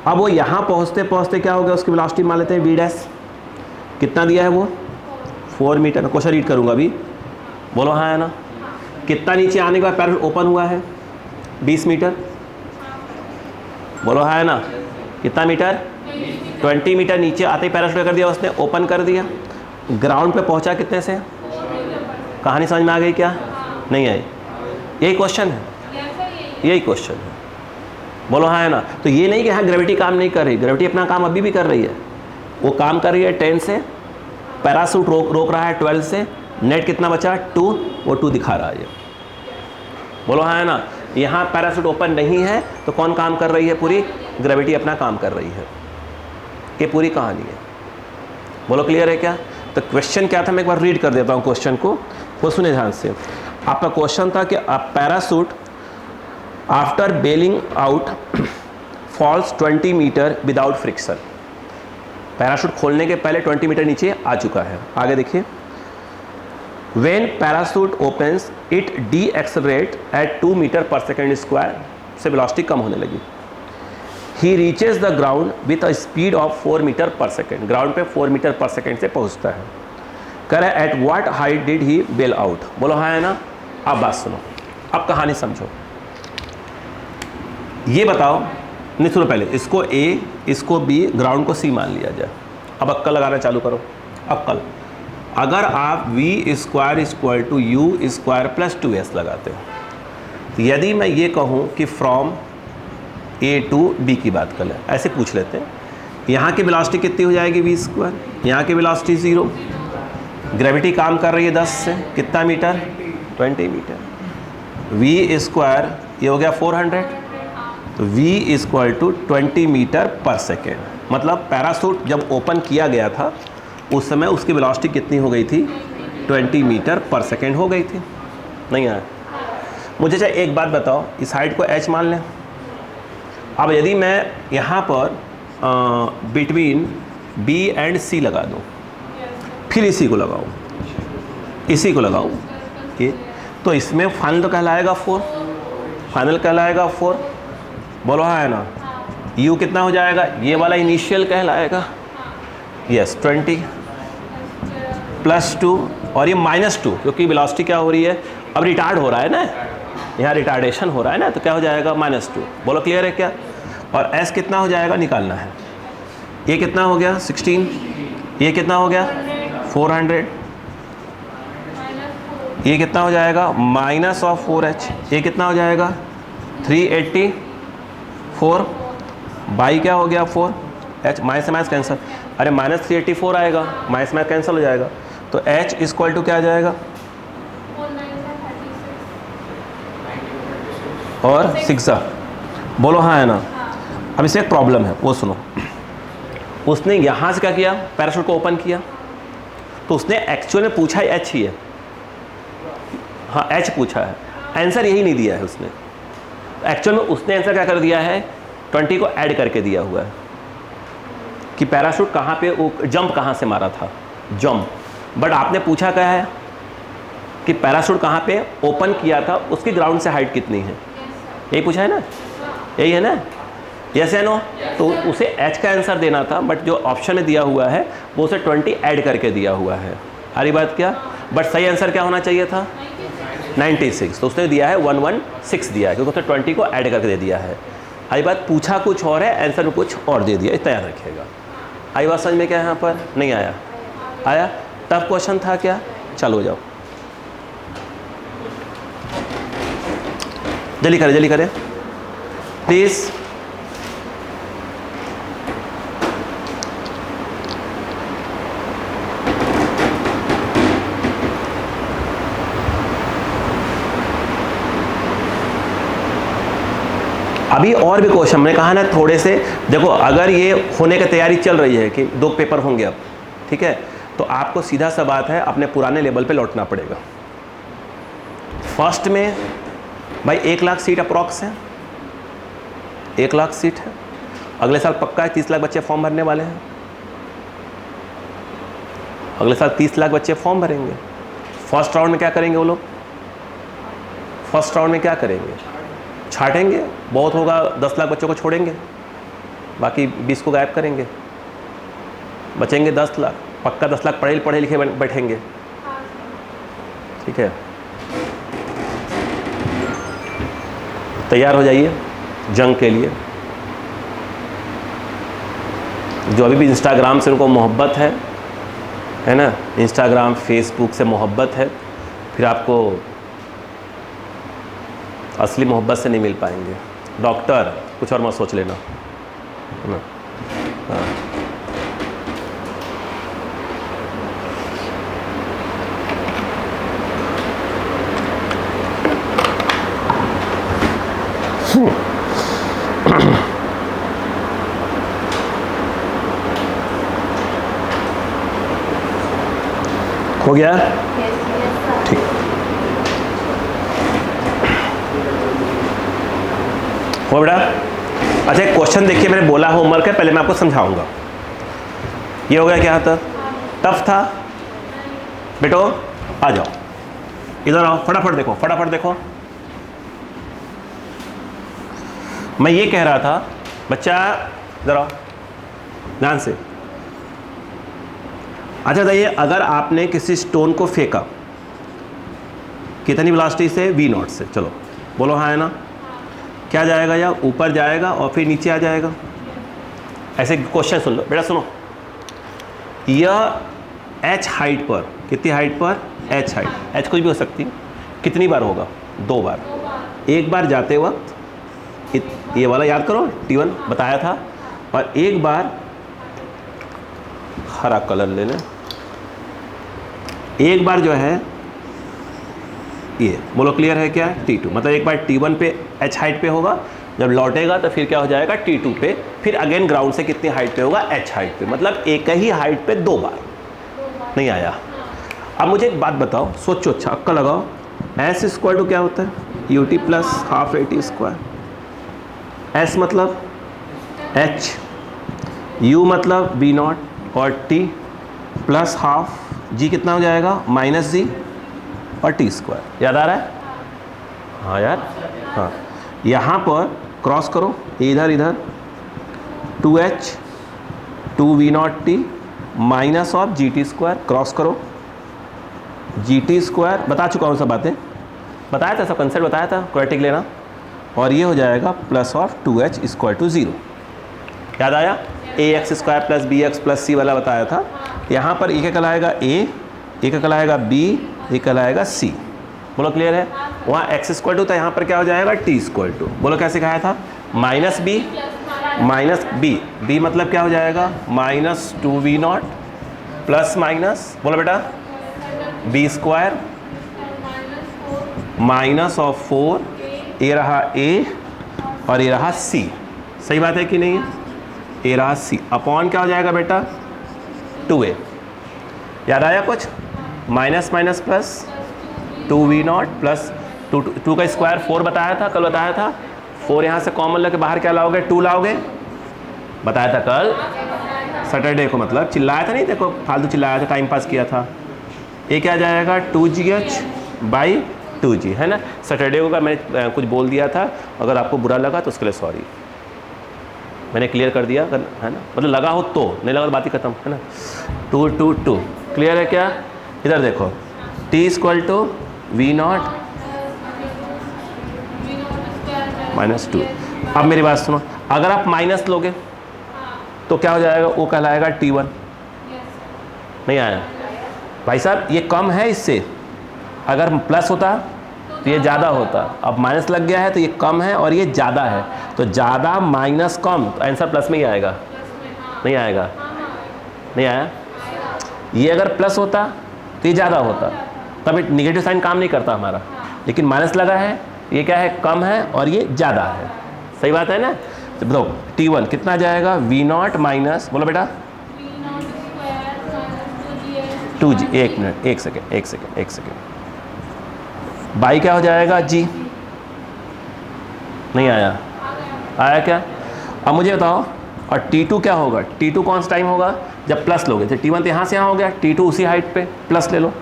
अब वो यहाँ पहुँचते पहुँचते क्या हो गया, उसकी वेलोसिटी मान लेते हैं वी डैश, कितना दिया है वो 4 मीटर। मैं क्वेश्चन रीड करूँगा अभी, बोलो हाँ है ना। कितना नीचे आने के बाद पैराशूट ओपन हुआ है 20 मीटर, बोलो हाँ है ना। कितना मीटर 20 मीटर नीचे आते ही पैराशूट कर दिया उसने, ओपन कर दिया। ग्राउंड पे पहुंचा कितने से, कहानी समझ में आ गई क्या, नहीं आई? यही क्वेश्चन है, यही क्वेश्चन है, बोलो हाँ है ना। तो ये नहीं कि हाँ ग्रेविटी काम नहीं कर रही, ग्रेविटी अपना काम अभी भी कर रही है। वो काम कर रही है 10 से, पैराशूट रोक रहा है 12 से, नेट कितना बचा 2, वो 2 दिखा रहा है ये, बोलो हाँ है ना। यहाँ पैराशूट ओपन नहीं है तो कौन काम कर रही है, पूरी ग्रेविटी अपना काम कर रही है। ये पूरी कहानी है, बोलो क्लियर है क्या। तो क्वेश्चन क्या था, मैं एक बार रीड कर देता हूँ क्वेश्चन को, वो सुने ध्यान से। आपका क्वेश्चन था कि a parachute after bailing out falls 20 metre without friction. Parachute खोलने के पहले 20 मीटर नीचे आ चुका है। आगे देखिए, When parachute opens, it de-accelerate at 2 metre पर सेकेंड स्क्वायर से वेलोसिटी कम होने लगी। He reaches the ground with a speed of 4 metre पर सेकेंड, ग्राउंड पे 4 मीटर पर सेकेंड से पहुंचता है। कह रहा है at what height did he bail out, बोलो हाँ है ना। अब बात सुनो, अब कहानी समझो। ये बताओ, नहीं सुनो पहले, इसको A, इसको B, ग्राउंड को C मान लिया जाए। अब अक्कल लगाना चालू करो। अक्कल, अगर आप v square equal to U square plus 2s लगाते हो, तो यदि मैं ये कहूँ कि फ्रॉम A टू B की बात कर लें, ऐसे पूछ लेते हैं, यहाँ की वेलोसिटी कितनी हो जाएगी v स्क्वायर, यहाँ की वेलोसिटी 0, ग्रेविटी काम कर रही है 10 से, कितना मीटर 20 मीटर, v स्क्वायर ये हो गया 400, तो v इक्वल टू 20 मीटर पर सेकेंड। मतलब पैराशूट जब ओपन किया गया था उस समय उसकी वेलोसिटी कितनी हो गई थी, 20 मीटर पर सेकेंड हो गई थी। नहीं आया मुझे। चाहे एक बात बताओ, इस हाइट को h मान लें। अब यदि मैं यहाँ पर बिटवीन B एंड C लगा दूँ, फिर इसी को लगाऊँ, इसी को लगाऊँ, ये तो इसमें फाइनल तो कहलाएगा 4, फाइनल कहलाएगा 4, बोलो हाँ है ना। U कितना हो जाएगा, ये वाला इनिशियल कहलाएगा, यस 20 प्लस 2 और ये -2, क्योंकि वेलोसिटी क्या हो रही है, अब रिटार्ड हो रहा है ना, यहाँ रिटार्डेशन हो रहा है ना, तो क्या हो जाएगा -2। बोलो क्लियर है क्या। और S कितना हो जाएगा निकालना है। ये कितना हो गया 16, ये कितना हो गया 400, ये कितना हो जाएगा -4h, ये कितना हो जाएगा 384, बाई क्या हो गया 4, h माइनस से माइनस कैंसिल, अरे -384 आएगा, माइनस में कैंसिल हो जाएगा, तो h इक्वल टू क्या आ जाएगा, और 6, बोलो हाँ है ना। अब इसमें एक प्रॉब्लम है, वो सुनो। उसने यहाँ से क्या किया, पैराशूट को ओपन किया, तो उसने एक्चुअल में पूछा है h ही है, हाँ h पूछा है, आंसर यही नहीं दिया है उसने। एक्चुअल में उसने आंसर क्या कर दिया है, 20 को ऐड करके दिया हुआ है कि पैराशूट कहाँ पे, वो जंप कहाँ से मारा था, जंप। बट आपने पूछा क्या है कि पैराशूट कहाँ पे ओपन किया था, उसकी ग्राउंड से हाइट कितनी है, यही पूछा है ना, यही है ना, यस है नो। तो उसे h का आंसर देना था, बट जो ऑप्शन में दिया हुआ है वो उसे 20 ऐड करके दिया हुआ है। सारी बात क्या, बट सही आंसर क्या होना चाहिए था 96, तो उसने दिया है 116 दिया है, क्योंकि उसने 20 को ऐड करके दे दिया है। आई बात, पूछा कुछ और है, आंसर में कुछ और दे दिया, इतना याद रखिएगा। आई बात समझ में क्या, यहाँ पर नहीं आया, आया टफ क्वेश्चन था क्या, चलो जाओ जल्दी करें प्लीज़। अभी और भी क्वेश्चन मैंने कहा ना थोड़े से, देखो अगर ये होने की तैयारी चल रही है कि 2 पेपर होंगे अब, ठीक है, तो आपको सीधा सा बात है अपने पुराने लेवल पे लौटना पड़ेगा। फर्स्ट में भाई 1 लाख सीट अप्रॉक्स है, 1 लाख सीट है, अगले साल पक्का है 30 लाख बच्चे फॉर्म भरने वाले हैं, अगले साल 30 लाख बच्चे फॉर्म भरेंगे। फर्स्ट राउंड में क्या करेंगे वो लोग, फर्स्ट राउंड में क्या करेंगे, छाटेंगे, बहुत होगा 10 लाख बच्चों को छोड़ेंगे, बाकी 20 को गायब करेंगे, बचेंगे 10 लाख। पक्का 10 लाख पढ़े लिखे बैठेंगे, ठीक है। तैयार हो जाइए जंग के लिए। जो अभी भी इंस्टाग्राम से उनको मोहब्बत है ना, इंस्टाग्राम फेसबुक से मोहब्बत है, फिर आपको असली मोहब्बत से नहीं मिल पाएंगे। डॉक्टर कुछ और मत सोच लेना, है ना। हाँ। हो गया? ठीक। हो बेटा। अच्छा, एक क्वेश्चन देखिए, मैंने बोला होमवर्क है, पहले मैं आपको समझाऊंगा। ये हो गया क्या था? टफ था बेटो? आ जाओ, इधर आओ, फटाफट देखो, फटाफट देखो। मैं ये कह रहा था बच्चा, इधर आओ ध्यान से। अच्छा बताइए, अगर आपने किसी स्टोन को फेंका कितनी वेलोसिटी से? v0 से। चलो बोलो हाँ है ना। क्या जाएगा? या ऊपर जाएगा और फिर नीचे आ जाएगा। ऐसे क्वेश्चन सुन लो बेटा, सुनो। यह h हाइट पर, कितनी हाइट पर? h height. h कुछ भी हो सकती है। कितनी बार होगा? 2 बार। एक बार जाते वक्त, ये वाला याद करो, T1 बताया था, और एक बार हरा कलर ले लें, एक बार जो है ये, बोलो क्लियर है क्या? T2। मतलब एक बार T1 पे h हाइट पे होगा, जब लौटेगा तो फिर क्या हो जाएगा? T2 पे, फिर अगेन ग्राउंड से कितनी हाइट पे होगा? h हाइट पे। मतलब एक ही हाइट पे 2 बार। नहीं आया? अब मुझे एक बात बताओ, सोचो, अच्छा अक्का लगाओ। s स्क्वायर टू क्या होता है? ut plus half at square. s मतलब h, u मतलब v0 और t प्लस हाफ g कितना हो जाएगा? माइनस जी और टी स्क्वायर। याद आ रहा है? हाँ यार, हाँ। यहाँ पर क्रॉस करो, इधर इधर 2h 2v0t minus of G T square, cross करो जी टी स्क्वायर। बता चुका हूँ सब बातें, बताया था, सब कंसेप्ट बताया था, क्वाड्रेटिक लेना। और ये हो जाएगा plus of 2h square to 0। याद आया? ax square plus bx plus c वाला बताया था। यहाँ पर एक कहलाएगा a, एक कहलाएगा b, एक कहलाएगा c। बोलो क्लियर है? वहाँ x स्क्वायर टू था, यहाँ पर क्या हो जाएगा? t square two. बोलो कैसे कहा था? Minus b minus b, b मतलब क्या हो जाएगा? माइनस 2v0 प्लस माइनस, बोलो बेटा, b स्क्वायर माइनस ऑफ 4, ये रहा a और ये रहा c। सही बात है कि नहीं? ये रहा c अपॉन क्या हो जाएगा बेटा? 2a। याद आया कुछ? Minus minus plus 2v0 plus 2 का स्क्वायर 4 बताया था, कल बताया था। 4 यहाँ से कॉमन लेके बाहर क्या लाओगे? 2 लाओगे, बताया था कल सैटरडे को। मतलब चिल्लाया था नहीं, देखो फालतू चिल्लाया था, टाइम पास किया था। ये क्या जाएगा? 2gh बाई 2g, है ना। सैटरडे को मैं कुछ बोल दिया था, अगर आपको बुरा लगा तो उसके लिए सॉरी, मैंने क्लियर कर दिया, है ना। मतलब लगा हो तो, नहीं लगा तो बात ही खत्म, है ना। 2 2 2 क्लियर है क्या? इधर देखो, t equal to v0 minus 2। अब मेरी बात सुनो, अगर आप माइनस लोगे तो क्या हो जाएगा? वो कहलाएगा t1। नहीं आया भाई साहब? ये कम है इससे, अगर प्लस होता तो ये ज़्यादा होता। अब माइनस लग गया है तो ये कम है और ये ज़्यादा है, तो ज़्यादा माइनस कम, तो आंसर प्लस में ही आएगा। नहीं आएगा? नहीं आया? ये अगर प्लस होता तो ये ज़्यादा होता, तब एक निगेटिव साइन काम नहीं करता हमारा। लेकिन माइनस लगा है, ये क्या है? कम है और ये ज़्यादा है। सही बात है ना? तो बताओ t1 कितना जाएगा? v0 माइनस, बोलो बेटा, 2g। एक मिनट, एक सेकेंड। बाई क्या हो जाएगा? g। नहीं आया? आया क्या? अब मुझे बताओ, और t2 क्या होगा? t2 कौन सा टाइम होगा? जब प्लस लोगे। तो t1 तो यहाँ से यहाँ हो गया, t2 उसी हाइट पे, प्लस ले लो।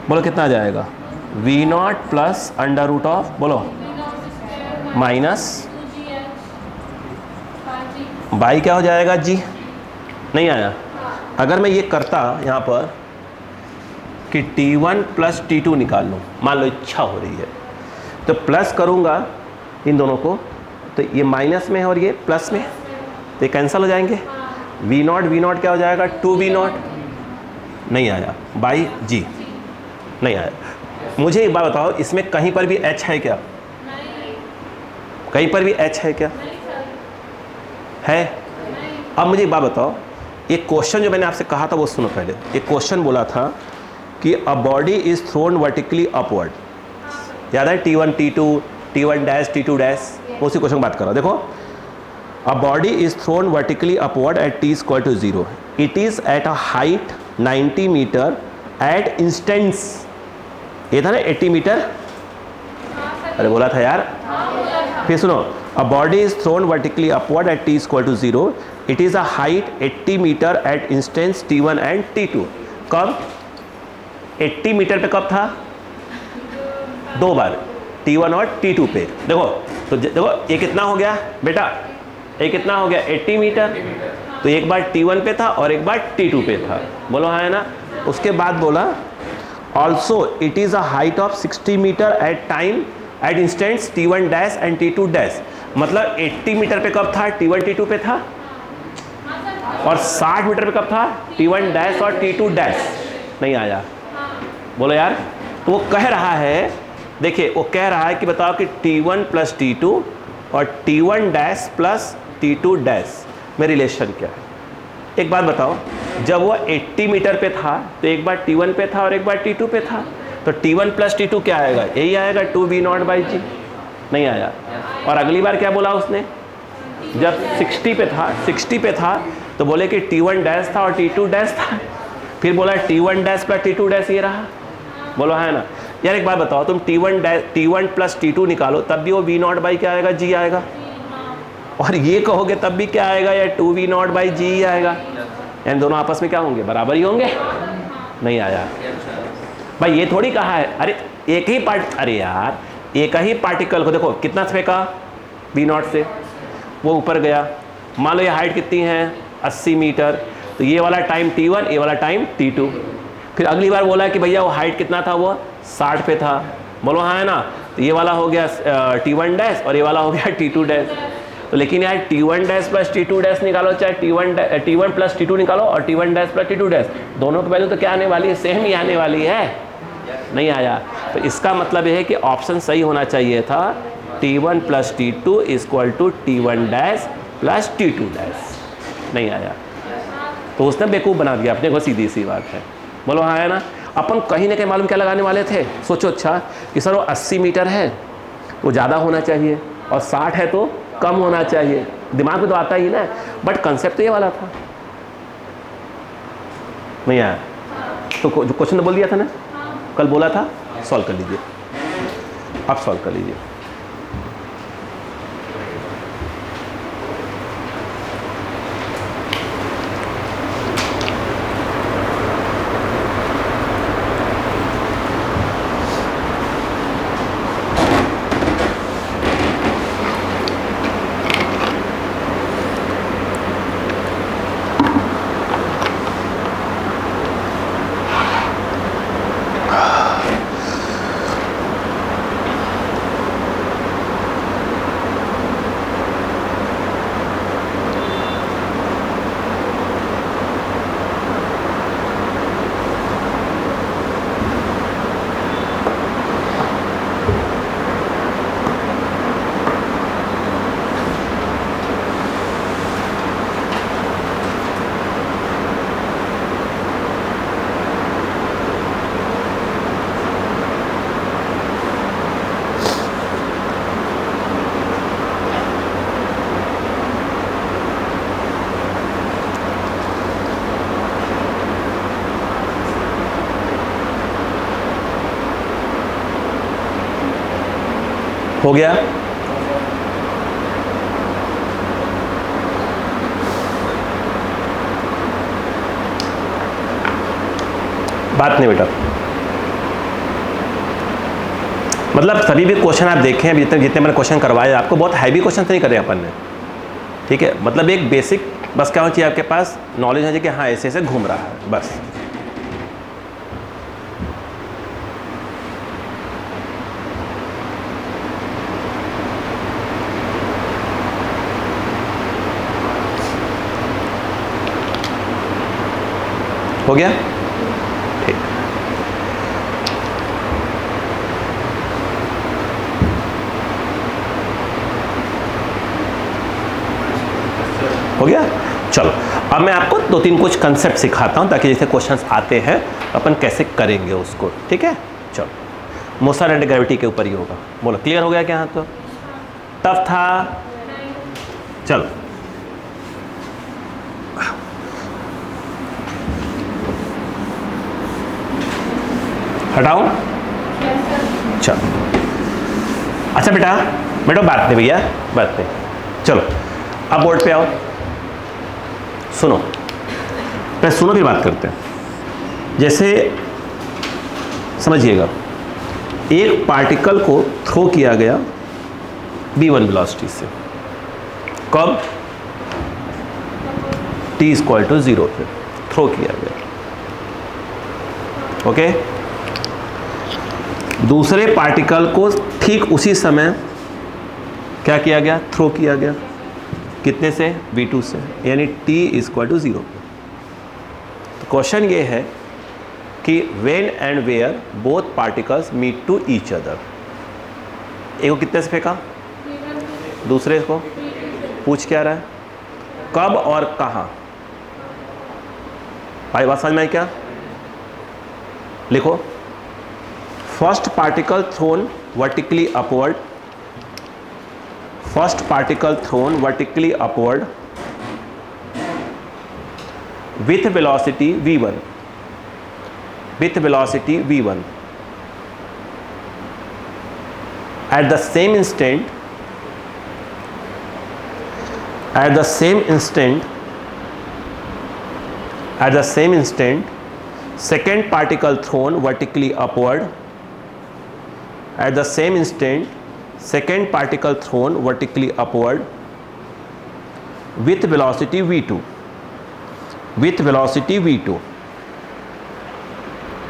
बोलो कितना आ जाएगा? v0 plus under root of, बोलो, माइनस बाई क्या हो जाएगा जी, नहीं आया। अगर मैं ये करता यहाँ पर कि T1 प्लस T2 निकाल लूँ, मान लो इच्छा हो रही है, तो प्लस करूँगा इन दोनों को, तो ये माइनस में है और ये प्लस में, तो ये कैंसिल हो जाएंगे। V नॉट क्या हो जाएगा, 2V नॉट, नहीं आया। बाई जी, नहीं आया। मुझे एक बात बताओ, इसमें कहीं पर भी H है क्या? नहीं। कहीं पर भी H है क्या? नहीं सर। है। नहीं। अब मुझे एक बात बताओ, ये क्वेश्चन जो मैंने आपसे कहा था वो सुनो पहले। ये क्वेश्चन बोला था कि अ body is thrown vertically upward, याद है? T1 T2 T1 dash T2 dash, उसी क्वेश्चन की बात कर रहा हूँ। देखो, a body is thrown vertically upward at t equal to 0, it is at a height 90 metre at instants, ये था ना 80 मीटर, अरे बोला था यार। फिर सुनो, a body is thrown vertically upward at t equal to 0, it is a height 80 metre at instants T1 and T2। कब 80 मीटर पे कब था? दो बार, T1 और T2 पे। देखो तो देखो ये कितना हो गया बेटा, ये कितना हो गया 80 मीटर, तो एक बार T1 पे था और एक बार T2 पे था, बोलो हाँ है ना। उसके बाद बोला also it is a height of 60 metre at time at instants T1 dash and T2 dash, मतलब 80 मीटर पे कब था? T1 T2 पे था। और 60 मीटर पे कब था? T1 डैश और T2 डैश, नहीं आया। बोलो यार, तो वो कह रहा है, देखिए वो कह रहा है कि बताओ कि T1 प्लस T2 और T1 dash plus T2 dash में रिलेशन क्या है? एक बात बताओ, जब वो 80 मीटर पे था तो एक बार T1 पे था और एक बार T2 पे था, तो T1 प्लस T2 क्या आएगा? यही आएगा 2V नॉट बाई जी, नहीं आया। और अगली बार क्या बोला उसने? जब 60 पे था तो बोले कि T1 डैश था और T2 डैश था, फिर बोला T1 dash plus T2 dash ये रहा, बोलो है ना। यार एक बात बताओ, तुम T1 प्लस T2 निकालो तब भी वो V नॉट बाई क्या आएगा? जी आएगा। और ये कहोगे तब भी क्या आएगा? या 2V नॉट बाई जी ही आएगा, यानी दोनों आपस में क्या होंगे? बराबर ही होंगे, नहीं आया। भाई ये थोड़ी कहा है, अरे एक ही अरे यार एक ही पार्टिकल को देखो कितना फेंका V नॉट से, वो ऊपर गया। मान लो ये हाइट कितनी है 80 मीटर, तो ये वाला टाइम T1, ये वाला टाइम T2। फिर अगली बार बोला कि भैया वो हाइट कितना था? वो 60 पे था, बोलो हाँ है ना। तो ये वाला हो गया T1 डैश और ये वाला हो गया T2 डैश। तो लेकिन यार T1 dash plus T2 dash निकालो, चाहे T1 प्लस T2 निकालो और T1 dash plus T2 dash, दोनों की वैल्यू तो क्या आने वाली है? सेम ही आने वाली है, नहीं आया। तो इसका मतलब यह है कि ऑप्शन सही होना चाहिए था, T1 plus T2 equal to T1 dash plus T2 dash, नहीं आया। तो उसने बेवकूफ़ बना दिया अपने को, सीधी सी बात है, बोलो हाँ है ना। अपन कहीं ना कहीं मालूम क्या लगाने वाले थे, सोचो अच्छा कि सर वो 80 मीटर है वो ज़्यादा होना चाहिए और 60 है तो कम होना चाहिए, दिमाग में तो आता ही ना, बट कंसेप्ट तो ये वाला था, नहीं आया। तो जो क्वेश्चन बोल दिया था ना, कल बोला था, सॉल्व कर लीजिए, अब सॉल्व कर लीजिए। हो गया? बात नहीं बेटा, मतलब सभी भी क्वेश्चन आप देखें, अभी जितने मैंने क्वेश्चन करवाए आपको, बहुत हैवी क्वेश्चन नहीं करे अपन ने, ठीक है, मतलब एक बेसिक बस क्या होना चाहिए आपके पास, नॉलेज है कि हाँ ऐसे ऐसे घूम रहा है, बस। हो गया, ठीक। हो गया, चलो अब मैं आपको 2-3 कुछ कंसेप्ट सिखाता हूं ताकि जैसे क्वेश्चंस आते हैं अपन कैसे करेंगे उसको, ठीक है। चलो मोशन एंड ग्रेविटी के ऊपर ही होगा, बोलो क्लियर हो गया क्या? तो टफ था, चलो हटाऊं, चलो अच्छा बेटा, बेटा बात नहीं भैया, बात नहीं, चलो अब बोर्ड पे आओ, सुनो, पहले सुनो फिर बात करते हैं। जैसे समझिएगा, एक पार्टिकल को थ्रो किया गया v1 वेलोसिटी से, कब? t=0 पे थ्रो किया गया, ओके। दूसरे पार्टिकल को ठीक उसी समय क्या किया गया? थ्रो किया गया, कितने से? v2 से, यानी t=0। तो क्वेश्चन ये है कि when and where both particles meet to each other. एक को कितने से फेंका? दूसरे को पूछ क्या रहा है? कब और कहाँ? भाई बात समझ में आई क्या? लिखो, first particle throne vertically upward, first particle thrown vertically upward with velocity v1, with velocity v1 at the same instant, at the same instant, at the same instant, second particle thrown vertically upward at the same instant, second particle thrown vertically upward with velocity v2, with velocity v2,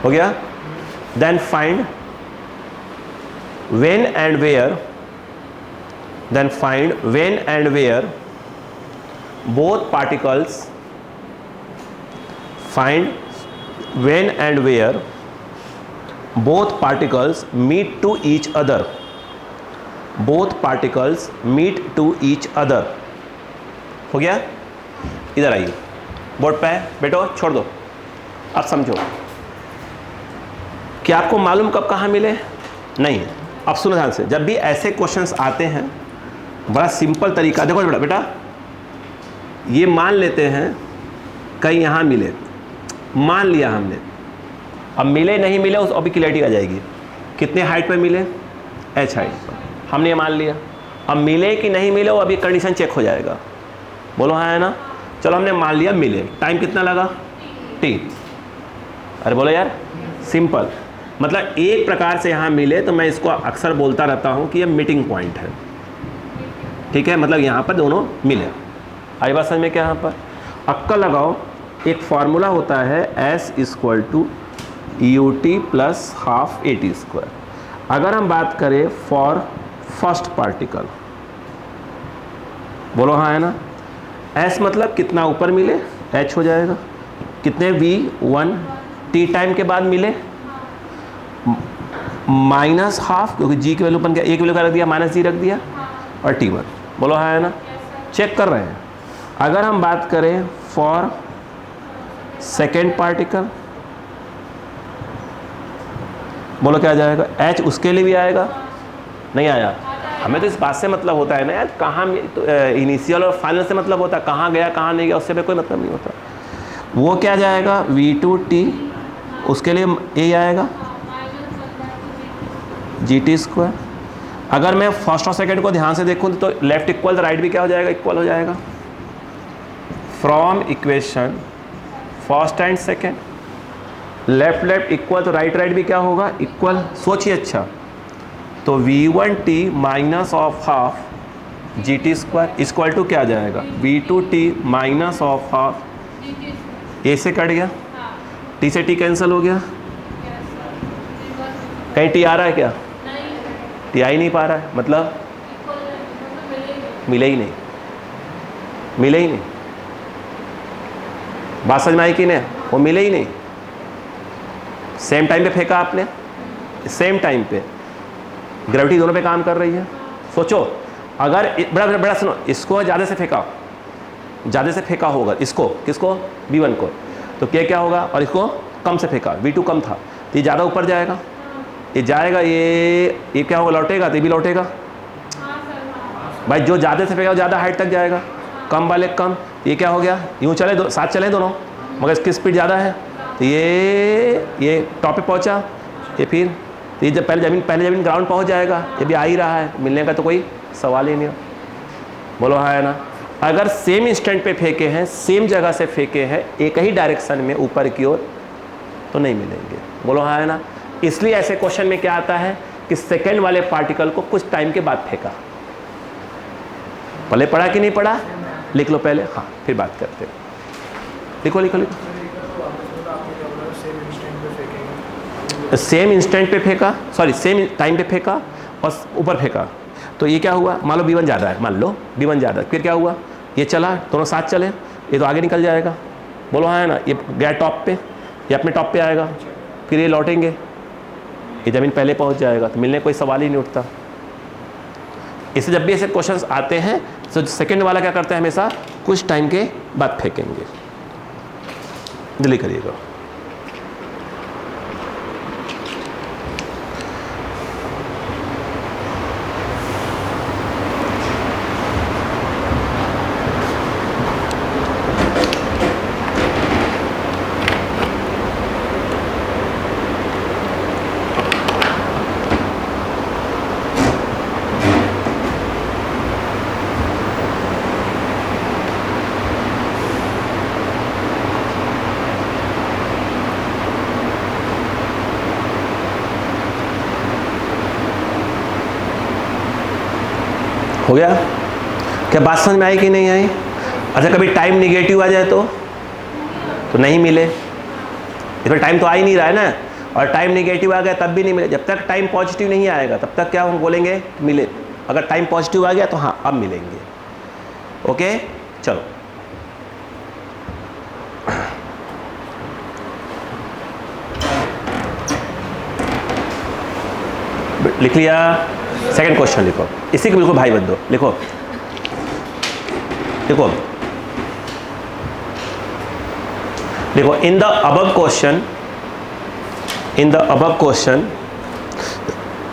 हो गया। then find when and where, then find when and where both particles, find when and where both particles meet to each other, both particles meet to each other। हो गया? इधर आइए, board पे बैठो, छोड़ दो, अब समझो। क्या आपको मालूम कब कहाँ मिले? नहीं। अब सुनो ध्यान से, जब भी ऐसे क्वेश्चंस आते हैं, बड़ा सिंपल तरीका, देखो बेटा, बेटा ये मान लेते हैं कहीं यहाँ मिले, मान लिया हमने, अब मिले नहीं मिले उस अभी क्लैरिटी आ जाएगी। कितने हाइट पे मिले? h हाइट पर, हमने ये मान लिया। अब मिले कि नहीं मिले वो अभी कंडीशन चेक हो जाएगा, बोलो हाँ है ना। चलो हमने मान लिया मिले, टाइम कितना लगा? t। अरे बोलो यार, सिंपल, मतलब एक प्रकार से यहाँ मिले तो मैं इसको अक्सर बोलता रहता हूँ कि ये मीटिंग पॉइंट है, ठीक है, मतलब यहाँ पर दोनों मिले। आई बात समझ में क्या? यहाँ पर अक्कल लगाओ, एक फार्मूला होता है S=ut + ½ at²। अगर हम बात करें फॉर फर्स्ट पार्टिकल, बोलो हाँ है ना, S मतलब कितना ऊपर मिले, h हो जाएगा, कितने v1 t टाइम के बाद मिले, -½ क्योंकि g की वैल्यू बन गया, a की वैल्यू का रख दिया, -g रख दिया, और t1, बोलो हाँ है ना, चेक कर रहे हैं। अगर हम बात करें फॉर सेकेंड पार्टिकल, बोलो क्या आ जाएगा? h उसके लिए भी आएगा, नहीं आया। हमें तो इस बात से मतलब होता है ना यार, कहाँ तो इनिशियल और फाइनल से मतलब होता है, कहाँ गया कहाँ नहीं गया उससे भी कोई मतलब नहीं होता। वो क्या जाएगा? v2t, उसके लिए a आएगा gt²। अगर मैं फर्स्ट और सेकंड को ध्यान से देखूँ तो लेफ्ट इक्वल राइट भी क्या हो जाएगा? इक्वल हो जाएगा। From equation first and second, left left equal तो राइट राइट भी क्या होगा? इक्वल। सोचिए अच्छा, तो v1t -½ g T square equal to क्या आ जाएगा, b two t minus of half, a से कट गया, टी से टी कैंसिल हो गया, कहीं टी आ रहा है क्या, टी आ ही नहीं पा रहा है, मतलब मिले ही नहीं, मिले ही नहीं। बात समझ में आई कि नहीं, वो मिले ही नहीं। सेम टाइम पे फेंका आपने, सेम टाइम पे ग्रेविटी दोनों पे काम कर रही है। सोचो अगर बड़ा बड़ा सुनो, इसको ज़्यादा से फेंका, ज़्यादा से फेंका होगा इसको, किसको, V1 को, तो क्या होगा, और इसको कम से फेंका, V2 कम था तो ये ज़्यादा ऊपर जाएगा, ये जाएगा, ये क्या होगा, लौटेगा तो ये भी लौटेगा। भाई जो ज़्यादा से फेंका वो ज़्यादा हाइट तक जाएगा, कम वाले कम, ये क्या हो गया, यूँ चले साथ चले दोनों, मगर इसकी स्पीड ज़्यादा है तो ये टॉप पे पहुँचा, ये फिर तो ये जब पहले ज़मीन ग्राउंड पहुँच जाएगा, ये भी आ ही रहा है, मिलने का तो कोई सवाल ही नहीं हो। बोलो हाँ है ना। अगर सेम इंस्टेंट पे फेंके हैं, सेम जगह से फेंके हैं, एक ही डायरेक्शन में ऊपर की ओर, तो नहीं मिलेंगे। बोलो हाँ है ना। इसलिए ऐसे क्वेश्चन में क्या आता है कि सेकेंड वाले पार्टिकल को कुछ टाइम के बाद फेंका। पहले पढ़ा कि नहीं पढ़ा, लिख लो पहले, हाँ फिर बात करते हैं। लिखो लिखो लिखो। सेम इंस्टेंट पे फेंका, सॉरी सेम टाइम पे फेंका और ऊपर फेंका, तो ये क्या हुआ, मान लो B1 ज़्यादा है, मान लो B1 ज़्यादा है, फिर क्या हुआ, ये चला, दोनों साथ चले, ये तो आगे निकल जाएगा। बोलो हाँ है ना। ये गया टॉप पे, ये अपने टॉप पे आएगा, फिर ये लौटेंगे, ये ज़मीन पहले पहुंच जाएगा, तो मिलने कोई सवाल ही नहीं उठता। इससे जब भी ऐसे क्वेश्चंस आते हैं तो सेकंड वाला क्या करता है, हमेशा कुछ टाइम के बाद फेंकेंगे। जल्दी करिएगा। हो गया, क्या बात समझ में आई कि नहीं आई। अच्छा कभी टाइम निगेटिव आ जाए तो नहीं मिले, इसमें टाइम तो आ ही नहीं रहा है ना, और टाइम निगेटिव आ गया तब भी नहीं मिले। जब तक टाइम पॉजिटिव नहीं आएगा तब तक क्या हम बोलेंगे, मिले। अगर टाइम पॉजिटिव आ गया तो हाँ अब मिलेंगे। ओके चलो, लिख लिया। सेकंड क्वेश्चन लिखो, इसी को बिल्कुल भाई बन दो, लिखो लिखो लिखो। In the above question, in the above question,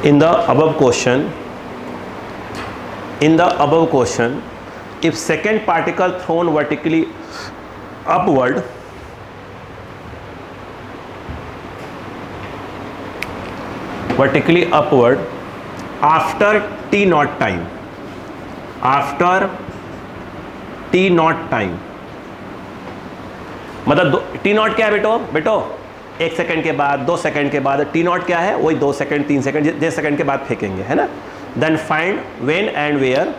in the above question, in the above question, if second particle throne vertically upward, vertically upward after t naught time, after t naught time, मतलब t naught क्या है बेटो 1 second के बाद, 2 second के बाद, t naught क्या है, वही 2 सेकंड 3 सेकंड जिस सेकंड के बाद फेंकेंगे, है ना। Then find when and where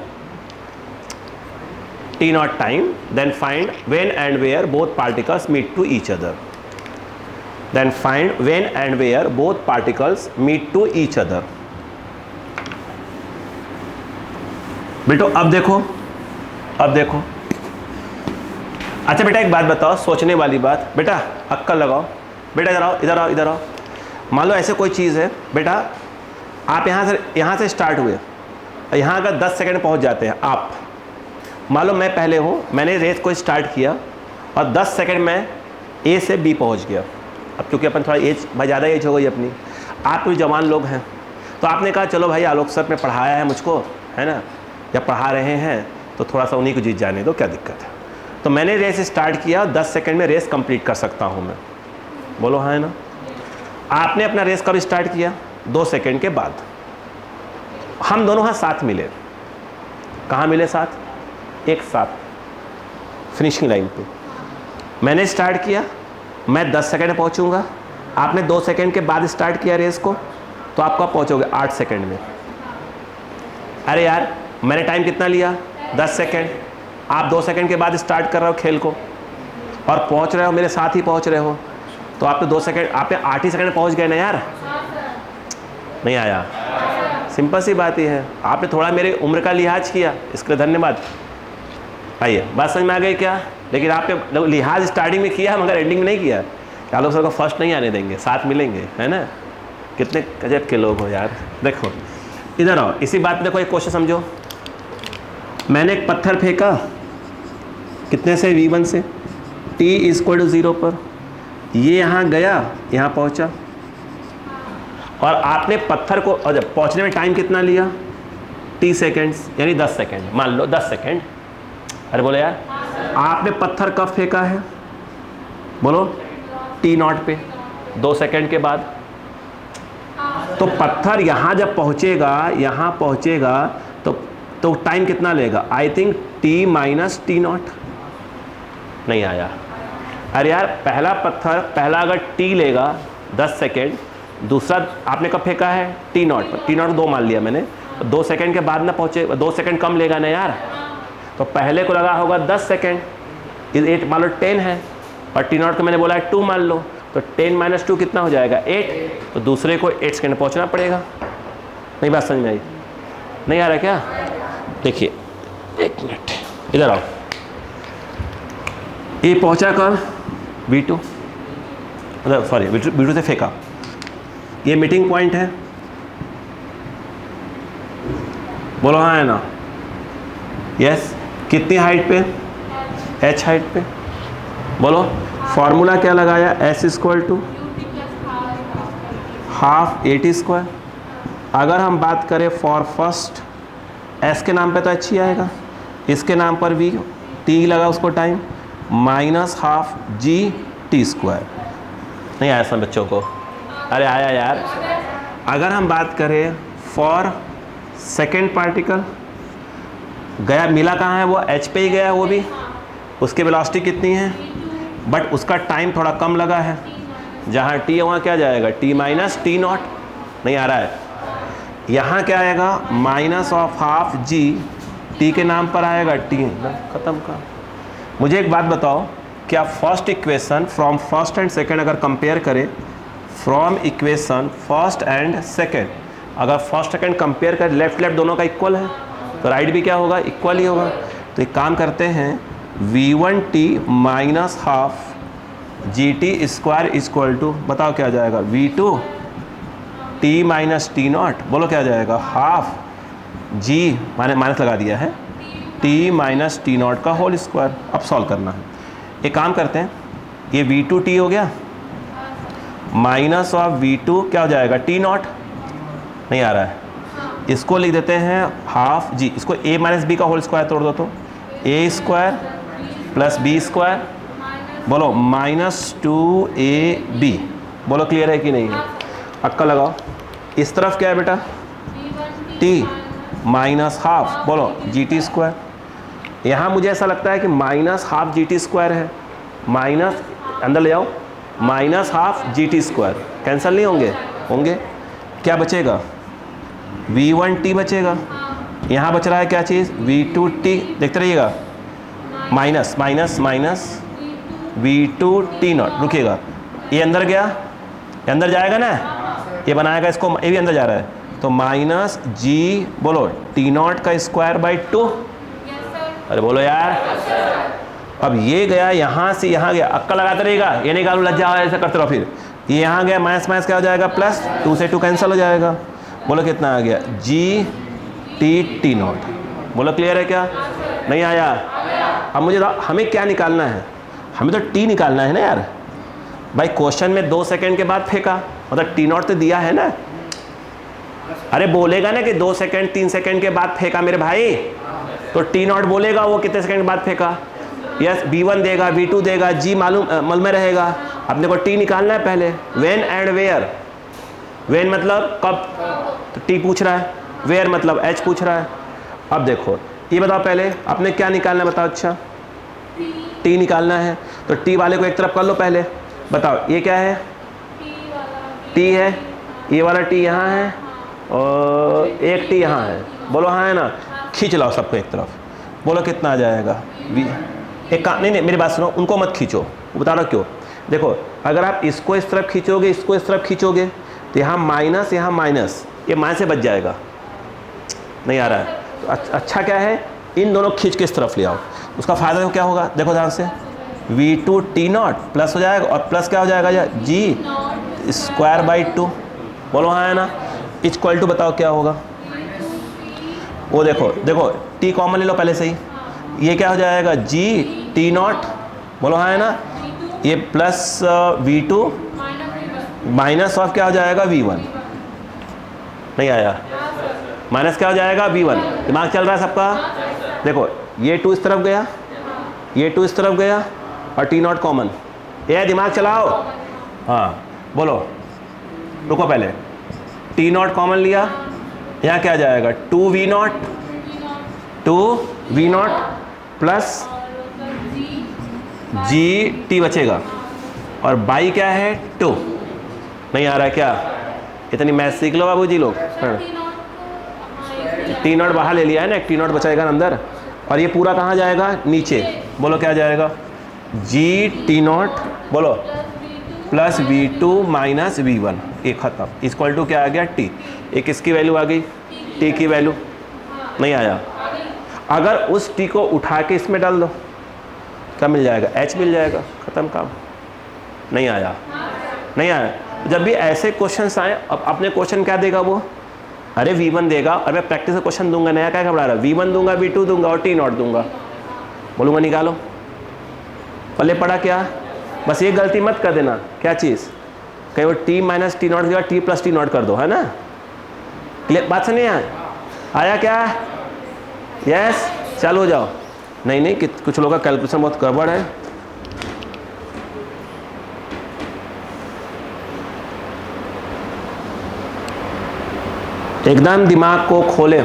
t naught time, then find when and where both particles meet to each other, then find when and where both particles meet to each other। बेटो अब देखो, अब देखो। अच्छा बेटा एक बात बताओ, सोचने वाली बात, बेटा अक्कल लगाओ, बेटा इधर आओ इधर आओ इधर आओ। मान लो ऐसे कोई चीज़ है बेटा, आप यहाँ से स्टार्ट हुए, यहाँ अगर 10 सेकंड पहुँच जाते हैं आप, मान लो मैं पहले हूँ, मैंने रेस को स्टार्ट किया और 10 सेकंड में ए से बी पहुँच गया। अब क्योंकि अपन थोड़ा एज भाई ज़्यादा एज हो गई अपनी, आप कोई जवान लोग हैं, तो आपने कहा चलो भाई आलोक सर ने पढ़ाया है मुझको, है ना, जब पढ़ा रहे हैं तो थोड़ा सा उन्हीं को जीत जाने दो, क्या दिक्कत है। तो मैंने रेस स्टार्ट किया, 10 सेकंड में रेस कंप्लीट कर सकता हूँ मैं। बोलो हाँ है ना। आपने अपना रेस कब स्टार्ट किया, 2 सेकंड के बाद। हम दोनों हाथ साथ मिले, कहाँ मिले साथ, एक साथ फिनिशिंग लाइन पे। मैंने स्टार्ट किया, मैं 10 सेकंड में पहुंचूंगा, आपने 2 सेकंड के बाद स्टार्ट किया रेस को, तो आप कब पहुंचोगे, 8 सेकंड में। अरे यार मैंने टाइम कितना लिया 10 सेकेंड, आप 2 सेकेंड के बाद स्टार्ट कर रहे हो खेल को और पहुंच रहे हो, मेरे साथ ही पहुंच रहे हो, तो आपने 2 सेकेंड, आपने 8 ही सेकेंड पहुंच गए ना यार। नहीं आया, सिंपल सी बात ही है, आपने थोड़ा मेरी उम्र का लिहाज किया, इसके लिए धन्यवाद। आइए, बात समझ में आ गई क्या? लेकिन आपने लिहाज स्टार्टिंग में किया मगर एंडिंग में नहीं किया। क्या लोग सबको फर्स्ट नहीं आने देंगे, साथ मिलेंगे, है ना? कितने गजब के लोग हो यार। देखो इधर आओ, इसी बात में देखो एक क्वेश्चन समझो। मैंने एक पत्थर फेंका, कितने से? v1 से, t = 0 पर, ये यहाँ गया, यहाँ पहुँचा, और आपने पत्थर को, और जब पहुँचने में टाइम कितना लिया? t सेकेंड्स, यानी 10 सेकेंड, मान लो 10 सेकेंड। अरे बोलो यार, आपने पत्थर कब फेंका है? बोलो t0 पे, 2 सेकेंड के बाद। तो पत्थर यहाँ जब पहुँचेगा, यहाँ पहुँचेगा, तो टाइम कितना लेगा? I think t - t0। नहीं आया। अरे यार, पहला पत्थर, पहला अगर t लेगा 10 सेकेंड, दूसरा आपने कब फेंका है? t0 पर, t0 2 मान लिया मैंने, 2 सेकेंड के बाद ना पहुँचे, 2 सेकेंड कम लेगा ना यार। तो पहले को लगा होगा 10 सेकेंड, 8 मान लो 10 है, और t0 को मैंने बोला है 2 मान लो, तो 10 - 2 कितना हो जाएगा? 8। तो दूसरे को 8 सेकेंड पहुंचना पड़ेगा। नहीं बात समझ में आई? नहीं आ रहा क्या? देखिए 1 मिनट, इधर आओ। ये पहुंचा कब? v2, मतलब सॉरी v2 से फेंका, ये मीटिंग पॉइंट है, बोलो हाँ है ना? यस। कितनी हाइट पे? h हाइट पे। बोलो फॉर्मूला क्या लगाया? s = half at²। अगर हम बात करें फॉर फर्स्ट, s के नाम पे तो h ही आएगा, इसके नाम पर v, t लगा उसको टाइम, -½ g_t²। नहीं आया सब बच्चों को? अरे आया यार। अगर हम बात करें फॉर सेकेंड पार्टिकल, गया मिला कहाँ है? वो h पे ही गया, वो भी, उसकी वेलोसिटी कितनी है? बट उसका टाइम थोड़ा कम लगा है, जहाँ t है वहाँ क्या जाएगा? t - t0। नहीं आ रहा है। यहाँ क्या आएगा? -½ g, t के नाम पर आएगा t, ख़त्म का। मुझे एक बात बताओ, क्या first equation from first and second अगर कंपेयर करें, from equation first and second, अगर फर्स्ट सेकेंड कंपेयर करें, लेफ्ट दोनों का इक्वल है, तो राइट भी क्या होगा? इक्वल ही होगा। तो एक काम करते हैं, v1t -½ gt², बताओ क्या जाएगा? v2t - t0, बोलो क्या जाएगा? हाफ g, मैंने माइनस लगा दिया है, t - t0 का होल स्क्वायर। अब सॉल्व करना है। एक काम करते हैं, ये v2t हो गया, -v2 क्या हो जाएगा? t0। नहीं आ रहा है, इसको लिख देते हैं हाफ g, इसको a - b का होल स्क्वायर तोड़ दो तो a² + b², बोलो -2ab। बोलो क्लियर है कि नहीं है? अक्का लगाओ। इस तरफ क्या है बेटा? t -½ बोलो gt²। यहाँ मुझे ऐसा लगता है कि -½ gt² है, माइनस अंदर ले आओ, -½ gt², कैंसिल नहीं होंगे? होंगे। क्या बचेगा? v1t बचेगा। यहाँ बच रहा है क्या चीज़? v2t, देखते रहिएगा, माइनस v2t0। रुकिएगा, ये अंदर गया, ये अंदर जाएगा ना, ये बनाएगा इसको, ये भी अंदर जा रहा है, तो -g बोलो t0² / 2। अरे बोलो यार। अब ये गया यहाँ से यहाँ गया, अक्का लगाते रहेगा, ये नहीं गालू लज्जा ऐसा करते रहो। फिर ये यहाँ गया, माइनस क्या हो जाएगा? प्लस, 2 से 2 कैंसिल हो जाएगा। बोलो कितना आ गया? gt_t0। बोलो क्लियर है क्या? नहीं आया? अब मुझे हमें क्या निकालना है? हमें तो t निकालना है ना यार। भाई क्वेश्चन में 2 सेकेंड के बाद फेंका, मतलब t0 तो दिया है ना। अरे बोलेगा ना कि 2 सेकेंड 3 सेकेंड के बाद फेंका मेरे भाई, तो t0 बोलेगा वो कितने सेकेंड बाद फेंका। यस, v1 देगा, v2 देगा, g मालूम में रहेगा। अपने को t निकालना है पहले। When and where. व्हेन मतलब कब, तो t पूछ रहा है, वेयर मतलब h पूछ रहा है। अब देखो ये बताओ पहले अपने क्या निकालना है, बताओ। अच्छा t निकालना है, तो t वाले को एक तरफ कर लो पहले। बताओ ये क्या है? t है, ये वाला t यहाँ है और एक t यहाँ है। बोलो हाँ है ना। खींच लाओ सबको एक तरफ, बोलो कितना आ जाएगा v। एक काम, नहीं मेरी बात सुनो, उनको मत खींचो, बता रहा क्यों। देखो अगर आप इसको इस तरफ खींचोगे, इसको इस तरफ खींचोगे, तो यहाँ माइनस, ये माइनस से बच जाएगा, नहीं आ रहा है। तो अच्छा क्या है, इन दोनों खींच के इस तरफ ले आओ, उसका फ़ायदा क्या होगा, देखो ध्यान से, v2 t0 प्लस हो जाएगा, और प्लस क्या हो जाएगा g स्क्वायर बाई 2, बोलो हाँ है ना। इक्वल टू बताओ क्या होगा, वो देखो t कॉमन ले लो पहले से ही, ये क्या हो जाएगा g t0, बोलो हाँ है ना, ये प्लस v2 माइनस ऑफ क्या हो जाएगा v1, नहीं आया, माइनस क्या हो जाएगा v1, दिमाग चल रहा है सबका। देखो ये 2 इस तरफ गया, ये 2 इस तरफ गया, और t0 कॉमन, ये दिमाग चलाओ। हाँ बोलो, रुको पहले, t0 कॉमन लिया, यहाँ क्या जाएगा 2v0 प्लस gt बचेगा, और बाई क्या है 2, नहीं आ रहा है क्या, इतनी मैथ सीख लो बाबूजी लोग। t0 बाहर ले लिया है ना, एक t0 बचाएगा अंदर, और ये पूरा कहाँ जाएगा, नीचे, बोलो क्या जाएगा gt0, बोलो प्लस v2 माइनस v1, एक खत्म, इक्वल टू क्या आ गया t, एक इसकी वैल्यू आ गई, t की वैल्यू, नहीं आया। अगर उस t को उठा के इसमें डाल दो, क्या मिल जाएगा, h मिल जाएगा, ख़त्म काम, नहीं आया, नहीं आया। जब भी ऐसे क्वेश्चंस आए, अब अपने क्वेश्चन क्या देगा वो, अरे v1 देगा, और मैं प्रैक्टिस का क्वेश्चन दूंगा, नया क्या घबरा रहा, v1 दूंगा, v2 दूंगा, और t0 दूंगा, बोलूँगा निकालो, पहले पढ़ा क्या, बस ये गलती मत कर देना, क्या चीज़, कहीं वो t माइनस t0 के बाद t प्लस t0 कर दो, है ना, क्लियर बात सुनिए, आया क्या, यस, चालू हो जाओ। नहीं कुछ लोगों का कैलकुलेशन बहुत गड़बड़ है। एकदम दिमाग को खोले,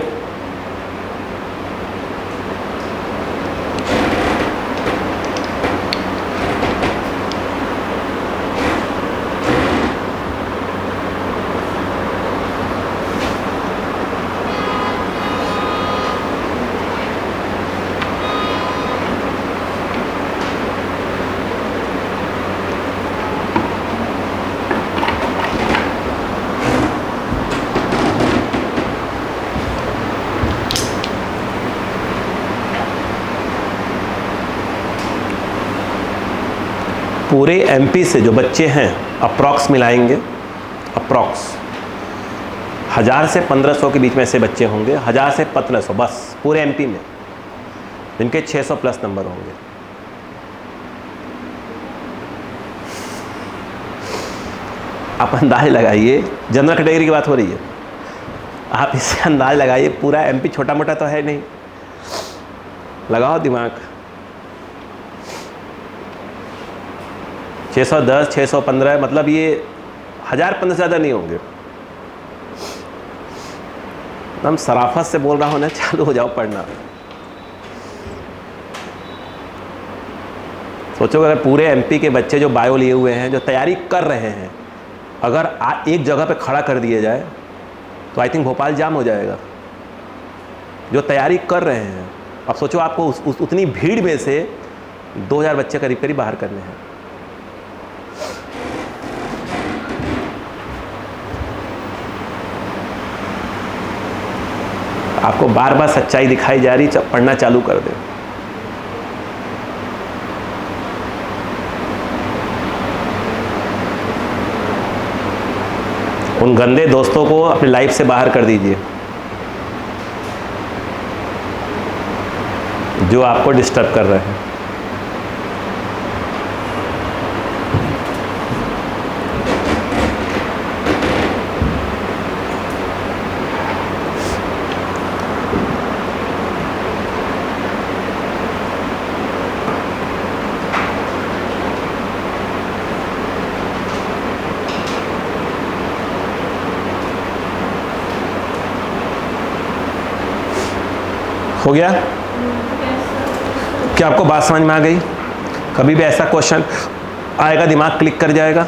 पूरे एमपी से जो बच्चे हैं अप्रॉक्स मिलाएंगे, अप्रॉक्स 1000 से 1500 के बीच में ऐसे बच्चे होंगे, 1000 से 1500 बस पूरे एमपी में, जिनके 600 प्लस नंबर होंगे। आप अंदाज लगाइए, जनरल कैटेगरी की बात हो रही है, आप इससे अंदाज लगाइए, पूरा एमपी छोटा मोटा तो है नहीं, लगाओ दिमाग। 610 615 मतलब ये 1000-1500 ज़्यादा नहीं होंगे। हम सराफत से बोल रहा हूँ ना, चालू हो जाओ पढ़ना। सोचो अगर पूरे एमपी के बच्चे जो बायो लिए हुए हैं, जो तैयारी कर रहे हैं, अगर एक जगह पे खड़ा कर दिए जाए तो आई थिंक भोपाल जाम हो जाएगा। जो तैयारी कर रहे हैं, अब सोचो आपको उतनी भीड़ में से 2000 बच्चे करीब करीब बाहर करने हैं। आपको बार बार सच्चाई दिखाई जा रही, पढ़ना चालू कर दे। उन गंदे दोस्तों को अपनी लाइफ से बाहर कर दीजिए जो आपको डिस्टर्ब कर रहे हैं। हो गया? क्या आपको बात समझ में आ गई? कभी भी ऐसा क्वेश्चन आएगा दिमाग क्लिक कर जाएगा।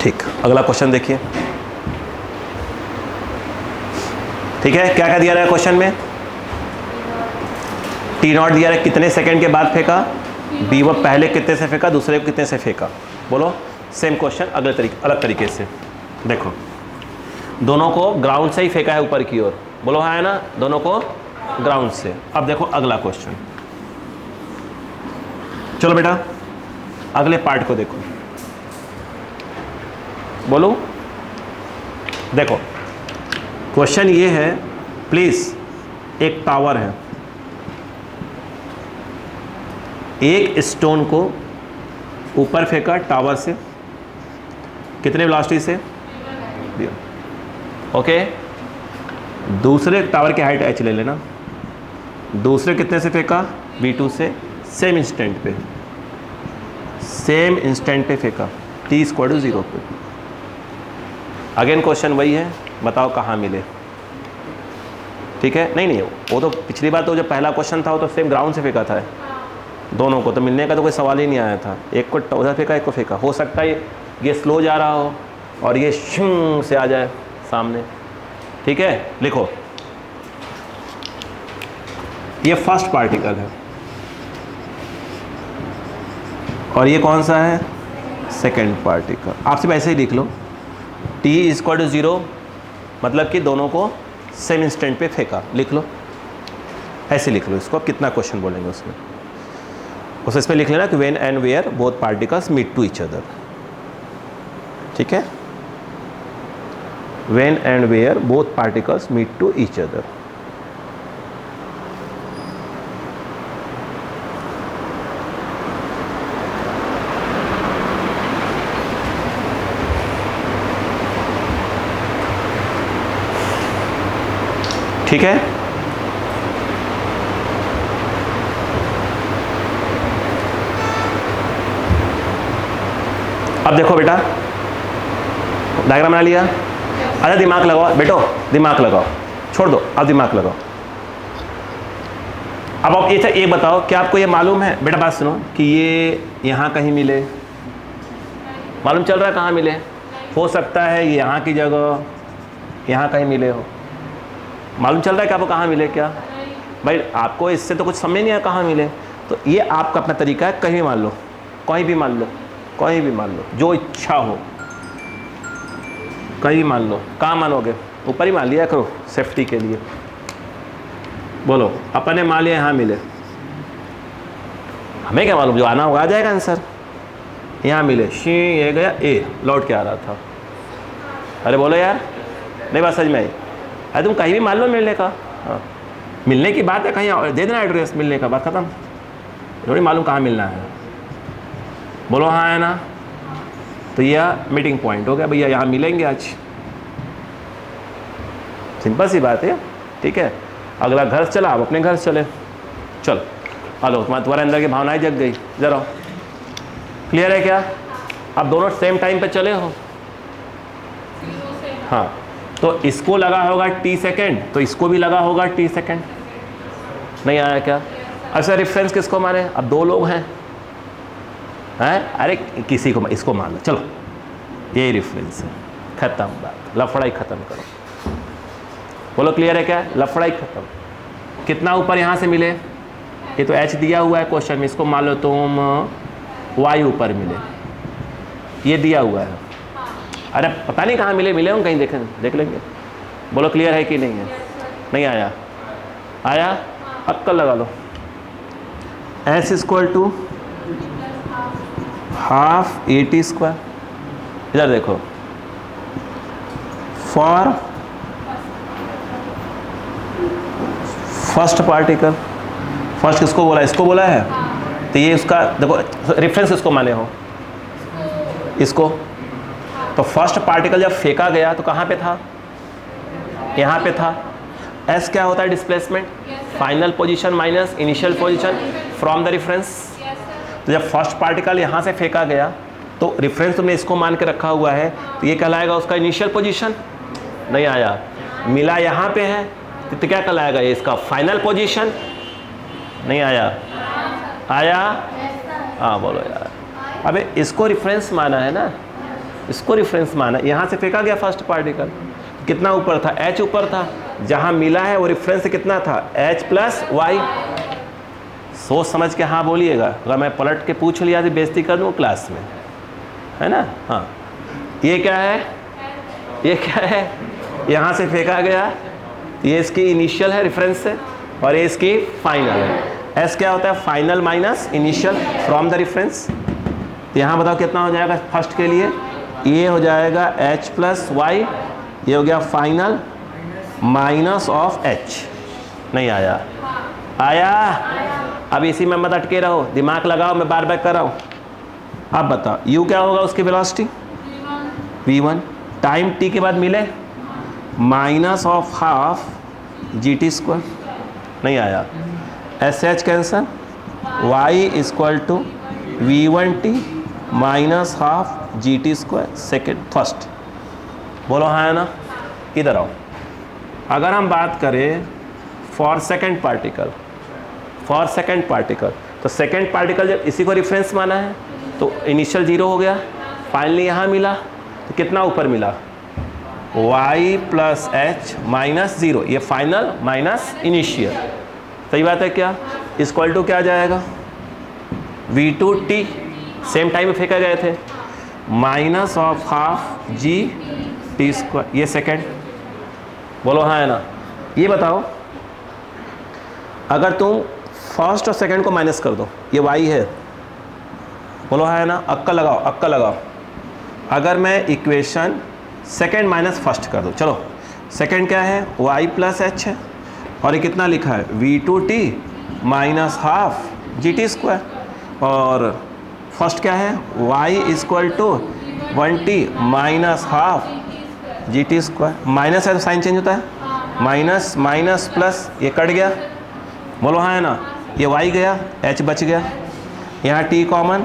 ठीक, अगला क्वेश्चन देखिए। ठीक है, क्या क्या दिया रहा है क्वेश्चन में? टी नॉट दिया है, कितने सेकंड के बाद फेंका, बी वो पहले कितने से फेंका, दूसरे को कितने से फेंका। बोलो सेम क्वेश्चन अलग तरीके से। देखो दोनों को ग्राउंड से ही फेंका है ऊपर की ओर, बोलो हाँ है ना, दोनों को ग्राउंड से। अब देखो अगला क्वेश्चन, चलो बेटा अगले पार्ट को देखो, बोलो। देखो क्वेश्चन ये है, प्लीज एक टावर है, एक स्टोन को ऊपर फेंका टावर से, कितने वेलोसिटी से, ओके। दूसरे टावर की हाइट h ले लेना, दूसरे कितने से फेंका, v2 से, सेम इंस्टेंट पे फेंका, t = 0 पे। अगेन क्वेश्चन वही है, बताओ कहाँ मिले, ठीक है। नहीं वो तो पिछली बार तो जो पहला क्वेश्चन था वो तो सेम ग्राउंड से फेंका था, दोनों को तो मिलने का तो कोई सवाल ही नहीं आया था। एक को उधर फेंका, एक को फेंका। हो सकता है ये स्लो जा रहा हो और ये शूं से आ जाए सामने, ठीक है। लिखो ये फर्स्ट पार्टिकल है और ये कौन सा है, सेकंड पार्टिकल। आप सिर्फ ऐसे ही लिख लो, t = 0 मतलब कि दोनों को सेम इंस्टेंट पे फेंका, लिख लो, ऐसे लिख लो इसको। अब कितना क्वेश्चन बोलेंगे उसमें, उस इस पे लिख लेना कि when and where both particles meet to each other, ठीक है। When and where both particles meet to each other. ठीक है। अब देखो बेटा, डायग्राम बना लिया, अरे दिमाग लगाओ बेटो, दिमाग लगाओ, छोड़ दो अब दिमाग लगाओ। अब आप ये बताओ, क्या आपको ये मालूम है बेटा, बात सुनो, कि ये यहाँ कहीं मिले, मालूम चल रहा है कहाँ मिले। हो सकता है यहाँ की जगह यहाँ कहीं मिले हो, मालूम चल रहा है कि आपको कहाँ मिले क्या भाई, आपको इससे तो कुछ समझ नहीं आया कहाँ मिले। तो ये आपका अपना तरीका है, कहीं मान लो, कहीं भी मान लो, कहीं भी मान लो, जो इच्छा हो कहीं मान लो। कहाँ मानोगे, ऊपर ही मान लिया करो सेफ्टी के लिए। बोलो अपने मान लिया यहाँ मिले, हमें क्या मालूम, जो आना होगा आ जाएगा आंसर। यहाँ मिले, शी ये गया ए, लौट के आ रहा था। अरे बोलो यार, नहीं बात समझ में आई। अरे तुम कहीं भी मान लो मिलने का, हाँ मिलने की बात है, कहीं और दे देना एड्रेस, मिलने का बात खत्म, थोड़ी मालूम कहाँ मिलना है। बोलो हाँ है ना, तो यह मीटिंग पॉइंट हो गया भैया, यहाँ मिलेंगे आज, सिंपल सी बात है, ठीक है। अगला घर चला, आप अपने घर चले, चलो हेलो, तुम्हारे अंदर की भावनाएं जग गई, जरा क्लियर है क्या। अब दोनों सेम टाइम पे चले हो, हाँ, तो इसको लगा होगा t सेकेंड, तो इसको भी लगा होगा t सेकेंड, नहीं आया क्या। अच्छा रेफरेंस किसको माने, अब दो लोग हैं, अरे किसी को, इसको मान लो, चलो यही रेफरेंस है, खत्म बात, लफड़ाई खत्म करो। बोलो क्लियर है क्या, लफड़ाई खत्म। कितना ऊपर यहाँ से मिले, ये तो h दिया हुआ है क्वेश्चन में, इसको मान लो तुम y ऊपर मिले, ये दिया हुआ है। अरे पता नहीं कहाँ मिले, मिले होंगे कहीं, देख लेंगे। बोलो क्लियर है कि नहीं है, नहीं आया, आया, अक्कल लगा लो। s = half at²। इधर देखो, फॉर फर्स्ट पार्टिकल, फर्स्ट किसको बोला, इसको बोला है, तो ये उसका देखो रेफरेंस किसको माने हो, इसको। तो फर्स्ट पार्टिकल जब फेंका गया तो कहाँ पे था, यहाँ पे था। एस क्या होता है, displacement, final position minus initial position from the reference. तो जब फर्स्ट पार्टिकल यहाँ से फेंका गया तो रेफरेंस तुमने इसको मान के रखा हुआ है, तो ये कहलाएगा उसका इनिशियल पोजीशन, नहीं आया। मिला यहाँ पे है तो क्या कहलाएगा, ये इसका फाइनल पोजीशन, नहीं आया, आया, हाँ बोलो यार। अबे इसको रेफरेंस माना है ना, इसको रेफरेंस माना, यहाँ से फेंका गया फर्स्ट पार्टिकल, कितना ऊपर था, h ऊपर था, जहाँ मिला है वो रेफरेंस कितना था, h + y, सोच समझ के हाँ बोलिएगा, अगर मैं पलट के पूछ लिया तो बेइज्जती कर दूँ क्लास में, है ना। हाँ, ये क्या है, ये क्या है, यहाँ से फेंका गया, ये इसकी इनिशियल है रेफरेंस से, और ये इसकी फाइनल है। एस क्या होता है, final minus initial from the reference. तो यहाँ बताओ कितना हो जाएगा फर्स्ट के लिए, ये हो जाएगा h प्लस वाई, ये हो गया फाइनल माइनस ऑफ h। नहीं आया, आया। अब इसी में मत अटके रहो, दिमाग लगाओ, मैं बार बार कर रहा हूँ। अब बताओ u क्या होगा उसकी वेलोसिटी, v1 टाइम t के बाद मिले minus of half gt square. नहीं आया, SH cancel, y equal to v1t minus half gt square second first. बोलो हाँ है ना। इधर आओ, अगर हम बात करें for second particle, for second particle, तो सेकेंड पार्टिकल जब इसी को रेफरेंस माना है तो इनिशियल 0 हो गया, फाइनली यहाँ मिला तो कितना ऊपर मिला, y प्लस एच माइनस 0, ये फाइनल माइनस इनिशियल। सही बात है क्या, इक्वल टू क्या आ जाएगा, v2t सेम टाइम में फेंके गए थे minus of half G T square, ये सेकेंड। बोलो हाँ है ना। ये बताओ अगर तुम फर्स्ट और सेकंड को माइनस कर दो, ये y है, बोलो हाँ है ना, अक्का लगाओ, अक्का लगाओ। अगर मैं इक्वेशन सेकंड माइनस फर्स्ट कर दूँ, चलो सेकंड क्या है, y प्लस एच है, और ये कितना लिखा है v2t minus half G T square, और फर्स्ट क्या है y equal to 1t minus half G T square. Minus है तो साइन चेंज होता है, माइनस माइनस प्लस, ये कट गया, बोलो हाँ है ना। ये y गया, h बच गया, यहाँ t common,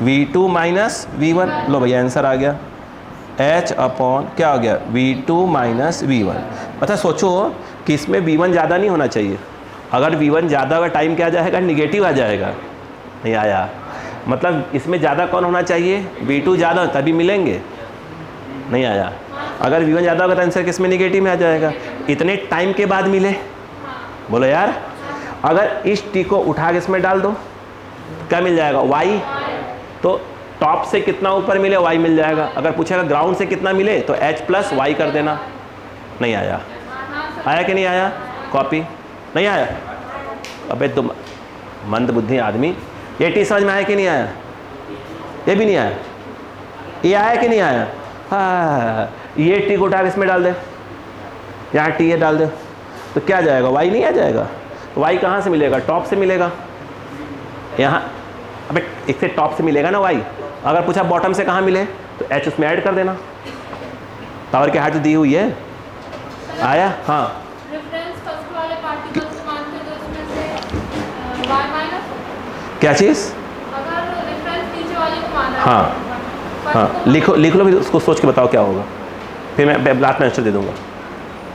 v2 minus v1, लो भैया आंसर आ गया, h अपॉन क्या हो गया v2 माइनस v1। अच्छा सोचो कि इसमें v1 ज़्यादा नहीं होना चाहिए, अगर v1 ज़्यादा होगा टाइम क्या आ जाएगा, निगेटिव आ जाएगा। नहीं आया, मतलब इसमें ज़्यादा कौन होना चाहिए, v2 ज़्यादा तभी मिलेंगे। नहीं आया, अगर v1 ज़्यादा होगा तो आंसर किस में, निगेटिव में आ जाएगा, इतने टाइम के बाद मिले। बोलो यार, अगर इस t को उठा के इसमें डाल दो क्या मिल जाएगा, y, तो टॉप से कितना ऊपर मिले y मिल जाएगा। अगर पूछेगा ग्राउंड से कितना मिले तो h प्लस y कर देना। नहीं आया, आया कि नहीं आया, कॉपी नहीं आया। अबे तुम मंद बुद्धि आदमी, ये टी समझ में आया कि नहीं आया, ये भी नहीं आया, ये आया कि नहीं आया। हाँ, ये टी को उठा के इसमें डाल दे, यहाँ टी ये डाल दे तो क्या जाएगा, y नहीं आ जाएगा। y कहाँ से मिलेगा, टॉप से मिलेगा, यहाँ अबे इससे टॉप से मिलेगा ना y। अगर पूछा बॉटम से कहाँ मिले तो h उसमें ऐड कर देना, पावर की हाइट दी हुई है। आया, हाँ रेफरेंस फर्स्ट वाले पार्टिकल से मानते तो इसमें से y माइनस, क्या चीज़, अगर रेफरेंस नीचे वाले को माना हाँ है, हाँ, लिख लो फिर उसको सोच के बताओ क्या होगा, फिर मैं लास्ट में आंसर दे दूंगा।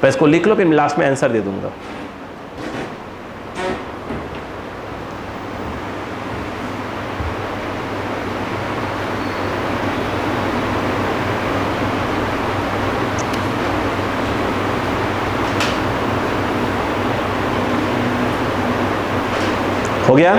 पर इसको लिख लो, फिर मैं लास्ट में आंसर दे दूंगा। हो गया,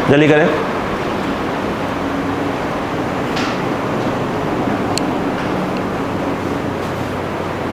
जल्दी करें।